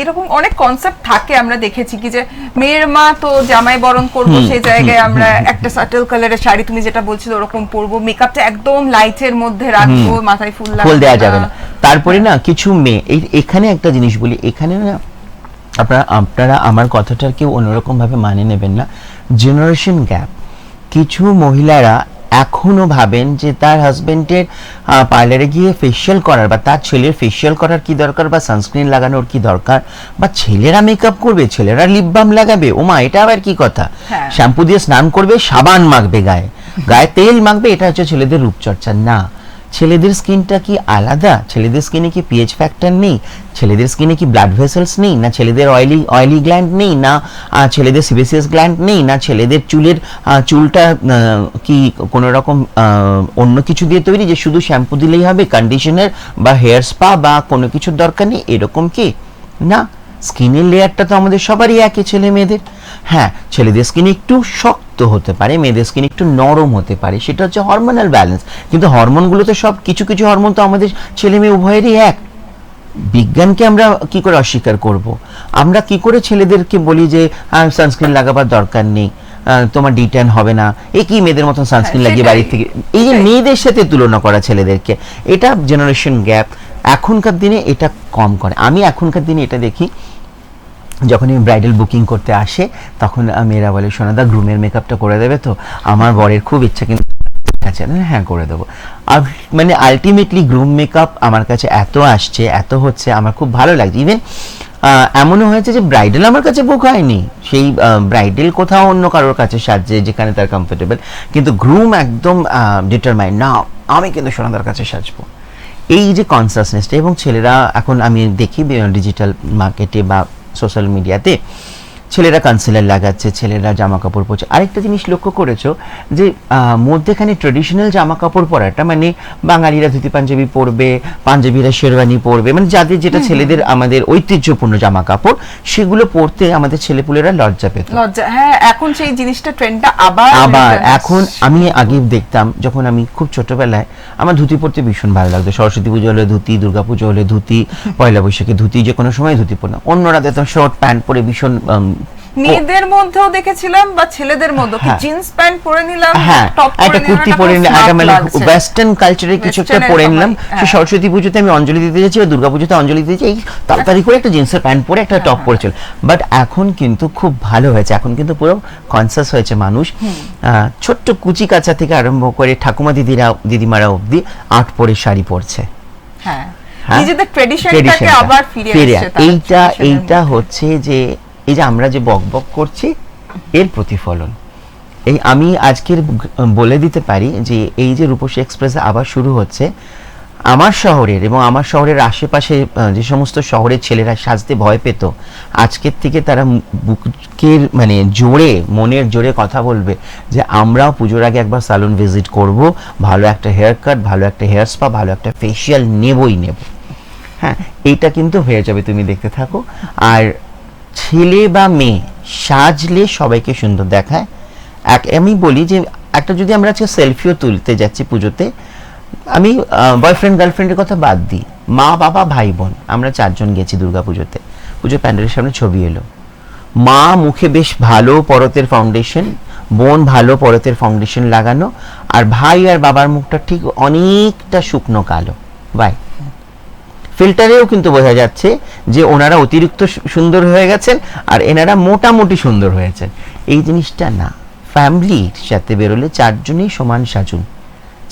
এরকম অনেক কনসেপ্ট থাকে, আমরা দেখেছি কি যে মেয়ের মা তো জামাই বরণ করবো, সেই জায়গায় আমরা একটা সাটেল কালারের শাড়ি, তুমি যেটা বলছিল ওরকম পরবো, মেকআপটা একদম লাইটের মধ্যে রাখবো, মাথায় ফুল দেওয়া যাবে না। তারপরে না কিছু মেয়ে, এখানে একটা জিনিস বলি, এখানে না আপনারা আমার কথাটার কেউ অন্যরকম ভাবে মানে নেবেন না, জেনারেশন গ্যাপ, কিছু মহিলারা এখনো ভাবেন যে তার হাজবেন্ডের পার্লারে গিয়ে ফেসিয়াল করার বা তার ছেলের ফেসিয়াল করার কি দরকার, বা সানস্ক্রিন লাগানোর কি দরকার, বা ছেলেরা মেকআপ করবে, ছেলেরা লিপ বাম লাগাবে, ওমা এটা আবার কি কথা, শ্যাম্পু দিয়ে স্নান করবে, সাবান মাখবে, গায়ে তেল মাখবে, এটা হচ্ছে ছেলেদের রূপচর্চা না। ছেলেদের স্কিনটা কি আলাদা? ছেলেদের স্কিনে কি পিএইচ ফ্যাক্টর নেই? ছেলেদের স্কিনে কি ব্লাড ভেসেলস নেই? না ছেলেদের অয়েলি গ্ল্যান্ড নেই? না ছেলেদের সিবেসিয়াস গ্ল্যান্ড নেই? না ছেলেদের চুলটা কি কোনো রকম অন্য কিছু দিয়ে তৈরি যে শুধু শ্যাম্পু দিলেই হবে, কন্ডিশনার বা হেয়ার স্পা বা কোনো কিছুর দরকার নেই, এরকম কি না? স্কিনের লেয়ারটা তো আমাদের সবারই একই, ছেলে মেয়েদের। হ্যাঁ, ছেলেদের স্কিন একটু শক্ত হতে পারে, মেয়েদের স্কিন একটু নরম হতে পারে, সেটা হচ্ছে হরমোনাল ব্যালেন্স। কিন্তু হরমোনগুলো তো সব কিছু হরমোন তো আমাদের ছেলে মেয়ে উভয়েরই এক। বিজ্ঞানকে আমরা কি করে অস্বীকার করব? আমরা কি করে ছেলেদেরকে বলি যে সানস্ক্রিন লাগাবার দরকার নেই, তোমার ডিট্যান হবে না, এ কি মেয়েদের মতন সানস্ক্রিন লাগিয়ে বাড়ি থেকে, এই যে মেয়েদের সাথে তুলনা করা ছেলেদেরকে, এটা জেনারেশন গ্যাপ। এখনকার দিনে এটা কম করে। আমি এখনকার দিনে এটা দেখি, যখন আমি ব্রাইডাল বুকিং করতে আসে তখন মেয়েরা বলে সোনাদা গ্রুমের মেকআপটা করে দেবে তো, আমার বরের খুব ইচ্ছা, কিন্তু হ্যাঁ করে দেবো। আর মানে আলটিমেটলি গ্রুম মেকআপ আমার কাছে এত আসছে, এত হচ্ছে, আমার খুব ভালো লাগছে। ইভেন এমনও হয়েছে যে ব্রাইডাল আমার কাছে বুক হয়নি, সেই ব্রাইডাল কোথাও অন্য কারোর কাছে সাজছে যেখানে তার কমফোর্টেবল, কিন্তু গ্রুম একদম ডিটারমাইন্ড না আমি কিন্তু সোনাদার কাছে সাজবো। এই যে কনসাসনেসটা, এবং ছেলেরা এখন আমি দেখি ডিজিটাল মার্কেটে বা সোশ্যাল মিডিয়াতে ছেলেরা কনসিলার লাগাচ্ছে, ছেলেরা জামা কাপড় পরছে। আরেকটা জিনিস লক্ষ্য করেছো যে মধ্যেখানে ট্রেডিশনাল জামা কাপড় পরাটা, মানে বাঙালিরা ধুতি পাঞ্জাবি পরবে, পাঞ্জাবিরা শেরওয়ানি পরবে, মানে যাদের যেটা ছেলেদের আমাদের ঐতিহ্যপূর্ণ জামা কাপড়, সেগুলো পরতে আমাদের ছেলেপুলেরা লজ্জা পেত। হ্যাঁ, এখন সেই জিনিসটা ট্রেন্ডটা আবার এখন আমি আগে দেখতাম, যখন আমি খুব ছোটবেলায় আমার ধুতি পরতে ভীষণ ভালো লাগতো। সরস্বতী পুজো হলে ধুতি, দুর্গাপুজো হলে ধুতি, পয়লা বৈশাখে ধুতি, যে কোনো সময় ধুতি পরতাম। অন্যরা দেখতাম শর্ট প্যান্ট পরে ভীষণ, মেয়েদের মধ্যেও দেখেছিলাম বা ছেলেদের মধ্যেও কি জিন্স প্যান্ট পরে নিলাম, টপ একটা কুর্তি পরে নিলাম, একটা মানে ওয়েস্টার্ন কালচারের কিছু একটা পরে নিলাম। সরস্বতী পুজোতে আমি অঞ্জলি দিতে যাচ্ছি বা দুর্গাপুজোতে অঞ্জলি দিতে যাচ্ছি, এই তাড়াতাড়ি করে একটা জিন্সের প্যান্ট পরে একটা টপ পরেছিল। বাট এখন কিন্তু খুব ভালো হয়েছে, এখন কিন্তু পুরো কনসাস হয়েছে মানুষ। ছোট্ট কুচি কাঁচা থেকে আরম্ভ করে ঠাকুমা দিদিমারা অবধি আট পরে শাড়ি পরছে। নিজেদের ট্র্যাডিশনটাকে আবার ফিরে আসছে। এইটা হচ্ছে যে এই যে আমরা যে বক করছি এর প্রতিফলন। এই আমি আজকের বলে দিতে পারি যে এই যে রূপসী এক্সপ্রেস আবার শুরু হচ্ছে, আমার শহরের এবং আমার শহরের আশেপাশে যে সমস্ত শহরের ছেলেরা সাজতে ভয় পেত, আজকের থেকে তারা বুকের মানে জোরে, মনের জোরে কথা বলবে যে আমরাও পুজোর আগে একবার সালুন ভিজিট করব, ভালো একটা হেয়ার কাট, ভালো একটা হেয়ার স্পা, ভালো একটা ফেসিয়াল নেবই নেব। হ্যাঁ, এইটা কিন্তু হয়ে যাবে, তুমি দেখতে থাকো। আর ছেলে বা মেয়ে সাজলে সবাইকে সুন্দর দেখায়, আমি বলি যে একটা যদি আমরা আজকে সেলফিও তুলতে যাচ্ছি পুজোতে, আমি বয়ফ্রেন্ড গার্লফ্রেন্ডের কথা বাদ দিই, মা বাবা ভাই বোন আমরা 4 জন গেছি দুর্গা পুজোতে, পুজো প্যান্ডেলের সামনে ছবি এলো, মা মুখে বেশ ভালো পরতের ফাউন্ডেশন, বোন ভালো পরতের ফাউন্ডেশন লাগানো, আর ভাই আর বাবার মুখটা ঠিক অনেকটা শুকনো কালো, বাই ফিল্টারেও কিন্তু বোঝা যাচ্ছে যে ওনারা অতিরিক্ত সুন্দর হয়ে গেছেন আর এনারা মোটামুটি সুন্দর হয়েছেন। এই জিনিসটা না, ফ্যামিলির সাথে বেরোলে 4 জনেই সমান সাজুন,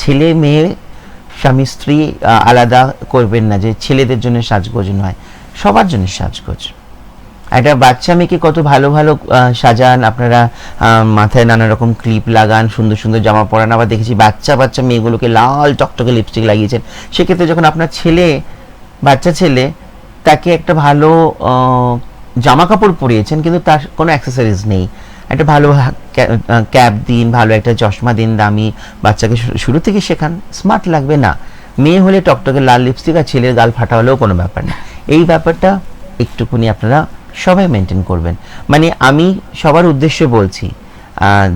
ছেলে মেয়ে স্বামী স্ত্রী আলাদা করবেন না যে ছেলেদের জন্য সাজগোজ নয়, সবার জন্য সাজগোজ। একটা বাচ্চা মেয়েকে কত ভালো ভালো সাজান আপনারা, মাথায় নানা রকম ক্লিপ লাগান, সুন্দর সুন্দর জামা পরান, আবার দেখেছি বাচ্চা বাচ্চা মেয়েগুলোকে লাল টকটকে লিপস্টিক লাগিয়েছেন। সেক্ষেত্রে যখন আপনার ছেলে, বাচ্চা ছেলে, তাকে একটা ভালো জামা কাপড় পরিয়েছেন কিন্তু তার কোনো অ্যাক্সেসরিজ নেই, একটা ভালো ক্যাপ দিন, ভালো একটা চশমা দিন দামি, বাচ্চাকে শুরু থেকে শেখান, স্মার্ট লাগবে না। মেয়ে হলে টকটকে লাল লিপস্টিক আর ছেলের গাল ফাটা হলেও কোনো ব্যাপার না। এই ব্যাপারটা একটুখানি আপনারা সবাই মেনটেন করবেন। মানে আমি সবার উদ্দেশ্যে বলছি,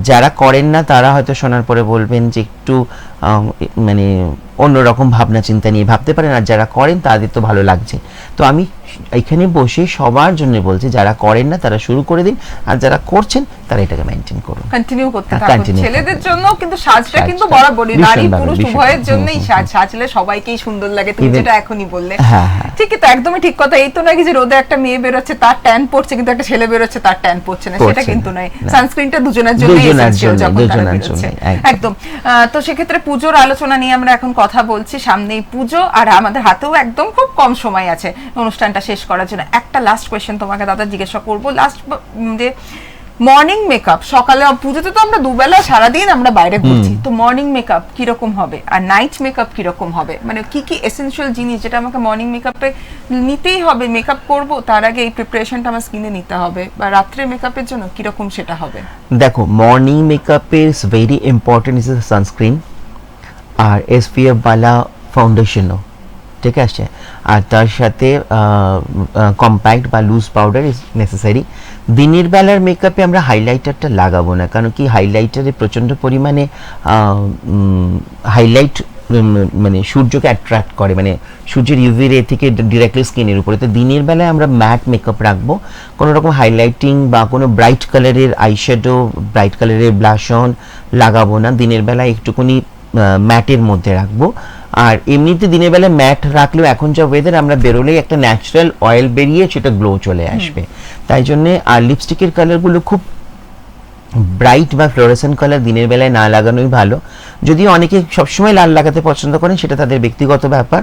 যারা করেন না তারা হয়তো শোনার পরে বলবেন যে একটু মানে অন্যরকম ভাবনা চিন্তা নিয়ে ভাবতে পারেন, আর যারা করেন তাদের তো ভালো লাগছে। তো আমি এখানে বসে সবার জন্য বলছি, যারা করেন না তারা শুরু করে দিন, আর যারা করছেন তারা এটাকে মেইনটেইন করুন, কন্টিনিউ করতে থাকুন। ছেলেদের জন্য কিন্তু সাজটা কিন্তু বরাবরই, নারী পুরুষ উভয়ের জন্যই সাজলে সবাইকেই সুন্দর লাগে, তুমি যেটা এখনই বললে। ঠিকই তো, একদমই ঠিক কথা। এই তো নাকি যে রোদে একটা মেয়ে বেরোচ্ছে তার ট্যান পড়ছে, কিন্তু একটা ছেলে বেরোচ্ছে তার ট্যান পড়ছে না, সেটা কিন্তু নয়। সানস্ক্রিনটা দুজনের জন্যই এসেন্সিয়াল যখন তারা বেরোচ্ছে, একদম। তো সেক্ষেত্রে পুজোর আলোচনা নিয়ে আমরা এখন কথা বলছি, সামনেই পুজো আর আমাদের হাতেও একদম খুব কম সময় আছে অনুষ্ঠানটা শেষ করার জন্য। একটা লাস্ট কোয়েশ্চেন তোমাকে দাদা জিজ্ঞাসা করবো, লাস্ট যে মর্নিং মেকআপ, সকালে পুজোতে তো আমরা দুবেলা সারাদিন আমরা বাইরে ঘুরছি, তো মর্নিং মেকআপ কিরকম হবে আর নাইট মেকআপ কিরকম হবে, মানে কি কি এসেনশিয়াল জিনিস যেটা আমাকে মর্নিং মেকআপে নিতেই হবে, মেকআপ করব তার আগে এই প্রিপারেশনটা আমার স্কিনে নিতে হবে, বা রাত্রে মেকআপের জন্য কিরকম সেটা হবে? দেখো, মর্নিং মেকআপে is very important is sunscreen আর SPF वाला ফাউন্ডেশনও, ঠিক আছে, আর তার সাথে কম্প্যাক্ট বা লুজ পাউডার ইজ নেসেসারি। দিনের বেলার মেকআপে আমরা হাইলাইটারটা লাগাবো না, কারণ কি হাইলাইটারে প্রচণ্ড পরিমাণে হাইলাইট মানে সূর্যকে অ্যাট্রাক্ট করে, মানে সূর্যের ইউভি রে থেকে ডিরেক্টলি স্কিনের উপরে। তো দিনের বেলায় আমরা ম্যাট মেকআপ রাখবো, কোনো রকম হাইলাইটিং বা কোনো ব্রাইট কালারের আইশ্যাডো, ব্রাইট কালারের ব্লাশ অন লাগাবো না। দিনের বেলায় একটুখানি ম্যাটের মধ্যে রাখবো। আর এমনিতে দিনের বেলা ম্যাট রাখলেও এখন যা ওয়েদার, আমরা বেরোলেই একটা ন্যাচারাল অয়েল বেরিয়ে সেটা গ্লো চলে আসবে, তাই জন্যে। আর লিপস্টিকের কালারগুলো খুব ব্রাইট বা ফ্লোরেসেন্ট কালার দিনের বেলায় না লাগানোই ভালো। যদিও অনেকে সবসময় লাল লাগাতে পছন্দ করেন, সেটা তাদের ব্যক্তিগত ব্যাপার,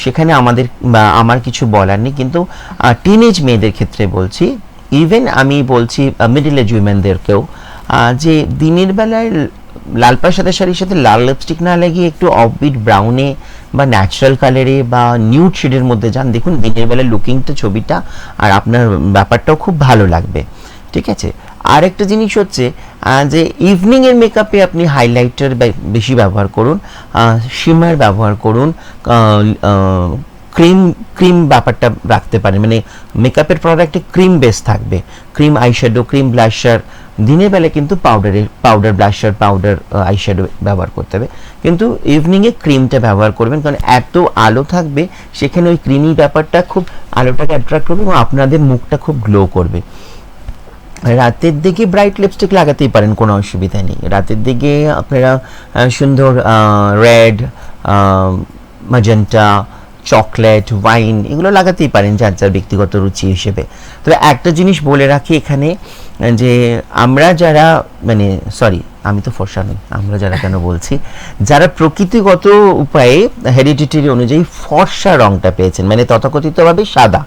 সেখানে আমাদের বা আমার কিছু বলার নেই। কিন্তু টিনেজ মেয়েদের ক্ষেত্রে বলছি, ইভেন আমি বলছি মিডল এজ উইমেনদেরকেও, যে দিনের বেলায় লাল পাড় সাদা শাড়ির সাথে লাল লিপস্টিক না লাগিয়ে একটু অফবিট ব্রাউনে বা ন্যাচারাল কালারে বা নিউড শেডের মধ্যে যান, দেখুন দিনের বেলায় লুকিংটা, ছবিটা আর আপনার ব্যাপারটাও খুব ভালো লাগবে, ঠিক আছে। আর একটা জিনিস হচ্ছে যে ইভিনিং এর মেকআপে আপনি হাইলাইটার বেশি ব্যবহার করুন, শিমার ব্যবহার করুন, ক্রিম ব্যাপারটা রাখতে পারেন, মানে মেকআপের প্রোডাক্টে ক্রিম বেস থাকবে, ক্রিম আইশ্যাডো, ক্রিম ব্লাশার। দিনের বেলা কিন্তু পাউডার ব্লাশার, পাউডার আইশ্যাডো ব্যবহার করতে হবে, কিন্তু ইভিনিংয়ে ক্রিমটা ব্যবহার করবেন, কারণ এত আলো থাকবে সেখানে ওই ক্রিমি ব্যাপারটা খুব আলোটাকে অ্যাট্রাক্ট করবে এবং আপনাদের মুখটা খুব গ্লো করবে। রাতের দিকে ব্রাইট লিপস্টিক লাগাতেই পারেন, কোনো অসুবিধা নেই। রাতের দিকে আপনারা সুন্দর রেড, ম্যাজেন্টা, চকলেট, ওয়াইন এগুলো লাগাতেই পারেন যার যার ব্যক্তিগত রুচি হিসেবে। তবে একটা জিনিস বলে রাখি এখানে, যে আমরা যারা মানে আমি তো ফর্সা নই, আমরা যারা কেন বলছি, যারা প্রকৃতিগত উপায়ে হেরিডিটারি অনুযায়ী ফর্সা রংটা পেয়েছেন, মানে তথাকথিতভাবে সাদা,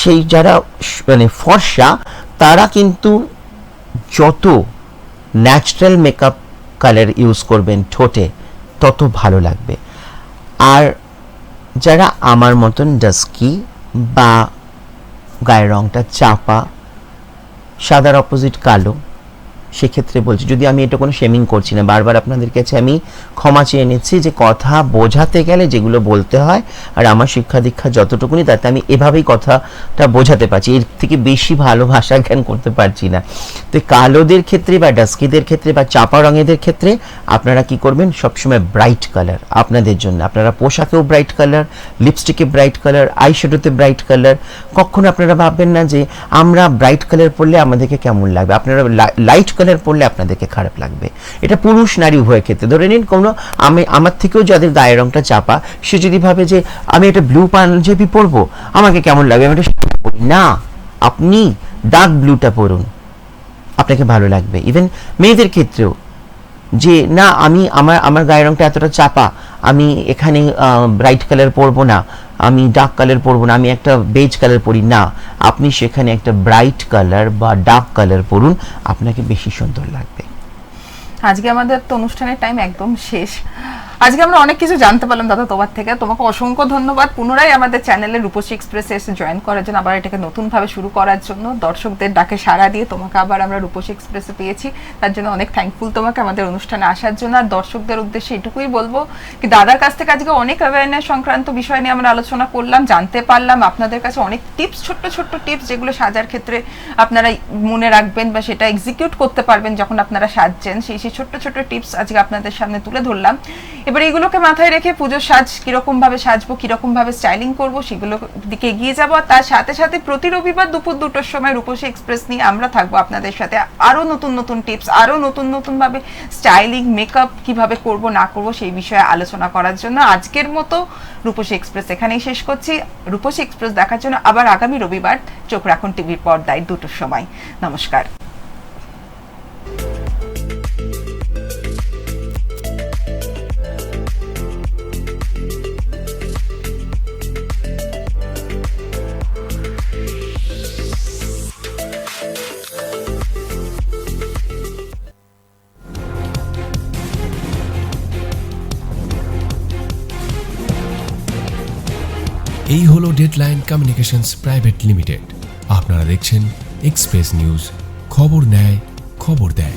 সেই যারা মানে ফর্সা, তারা কিন্তু যত ন্যাচারাল মেকআপ কালার ইউজ করবেন ঠোঁটে তত ভালো লাগবে। আর যারা আমার মতন ডাস্কি বা গায়ের রংটা চাপা, সাদার অপোজিট কালো, সেক্ষেত্রে বলছি, যদি আমি এটা কোনো শেমিং করছি না, বারবার আপনাদের কাছে আমি ক্ষমা চেয়ে নিচ্ছি যে কথা বোঝাতে গেলে যেগুলো বলতে হয়, আর আমার শিক্ষা দীক্ষা যতটুকুনি তাতে আমি এভাবেই কথাটা বোঝাতে পারছি, এর থেকে বেশি ভালো ভাষা জ্ঞান করতে পারছি না। তো কালোদের ক্ষেত্রে বা ডাস্কিদের ক্ষেত্রে বা চাপা রঙেদের ক্ষেত্রে আপনারা কি করবেন, সবসময় ব্রাইট কালার আপনাদের জন্য। আপনারা পোশাকেও ব্রাইট কালার, লিপস্টিকে ব্রাইট কালার, আইশ্যাডোতে ব্রাইট কালার। কখনো আপনারা ভাববেন না যে আমরা ব্রাইট কালার পরলে আমাদেরকে কেমন লাগবে, আপনারা লাইট কালার পরলে আপনাদেরকে খারাপ লাগবে। এটা পুরুষ নারী উভয় ক্ষেত্রে। ধরে নিন কোনো আমার থেকেও যাদের গায়ের রংটা চাপা, সে যদি ভাবে যে আমি একটা ব্লু পাঞ্জাবি পরবো, আমাকে কেমন লাগবে, আমি এটা পরি না, আপনি ডার্ক ব্লুটা পরুন, আপনাকে ভালো লাগবে। ইভেন মেয়েদের ক্ষেত্রেও, যে না আমি আমার গায়ের রংটা এতটা চাপা, আমি এখানে ব্রাইট কালার পরবো না, আমি ডার্ক কালার পরবো না, আমি একটা বেজ কালার পরি না, আপনি সেখানে একটা ব্রাইট কালার বা ডার্ক কালার পরুন, আপনাকে বেশি সুন্দর লাগবে। আজকে আমাদের তো অনুষ্ঠানের টাইম একদম শেষ। আজকে আমরা অনেক কিছু জানতে পারলাম দাদা তোমার থেকে, তোমাকে অসংখ্য ধন্যবাদ পুনরায় আমাদের চ্যানেলে রূপসী এক্সপ্রেসে এসে জয়েন করার জন্য, আবার এটাকে নতুনভাবে শুরু করার জন্য, দর্শকদের ডাকে সাড়া দিয়ে তোমাকে আবার আমরা রূপসী এক্সপ্রেসে পেয়েছি, তার জন্য অনেক থ্যাঙ্কফুল তোমাকে আমাদের অনুষ্ঠানে আসার জন্য। আর দর্শকদের উদ্দেশ্যে এটুকুই বলবো কি দাদার কাছ থেকে আজকে অনেক অ্যাওয়ারনেস সংক্রান্ত বিষয় নিয়ে আমরা আলোচনা করলাম, জানতে পারলাম, আপনাদের কাছে অনেক টিপস, ছোট্ট ছোট্ট টিপস যেগুলো সাজার ক্ষেত্রে আপনারা মনে রাখবেন বা সেটা এক্সিকিউট করতে পারবেন যখন আপনারা সাজছেন, সেই ছোট্ট ছোট্ট টিপস আজকে আপনাদের সামনে তুলে ধরলাম। এবার এইগুলোকে মাথায় রেখে পুজোর সাজ কিরকম ভাবে সাজবো, কিরকম ভাবে স্টাইলিং করবো, সেগুলোর দিকে এগিয়ে যাবো। আর তার সাথে সাথে প্রতি রবিবার দুপুর 2টোর সময় রূপসী এক্সপ্রেস নিয়ে আমরা থাকবো আপনাদের সাথে, আরো নতুন নতুন টিপস, আরো নতুন নতুন ভাবে স্টাইলিং, মেকআপ কিভাবে করব না করব সেই বিষয়ে আলোচনা করার জন্য আজকের মতো রূপসী এক্সপ্রেস এখানেই শেষ করছি। রূপসী এক্সপ্রেস দেখার জন্য আবার আগামী রবিবার চোখ রাখুন টিভির পর্দায় 2টোর সময়। নমস্কার। এই হলো ডেডলাইন কমিউনিকেশনস প্রাইভেট লিমিটেড। আপনারা দেখছেন এক্সপ্রেস নিউজ, খবর নেয় খবর দেয়।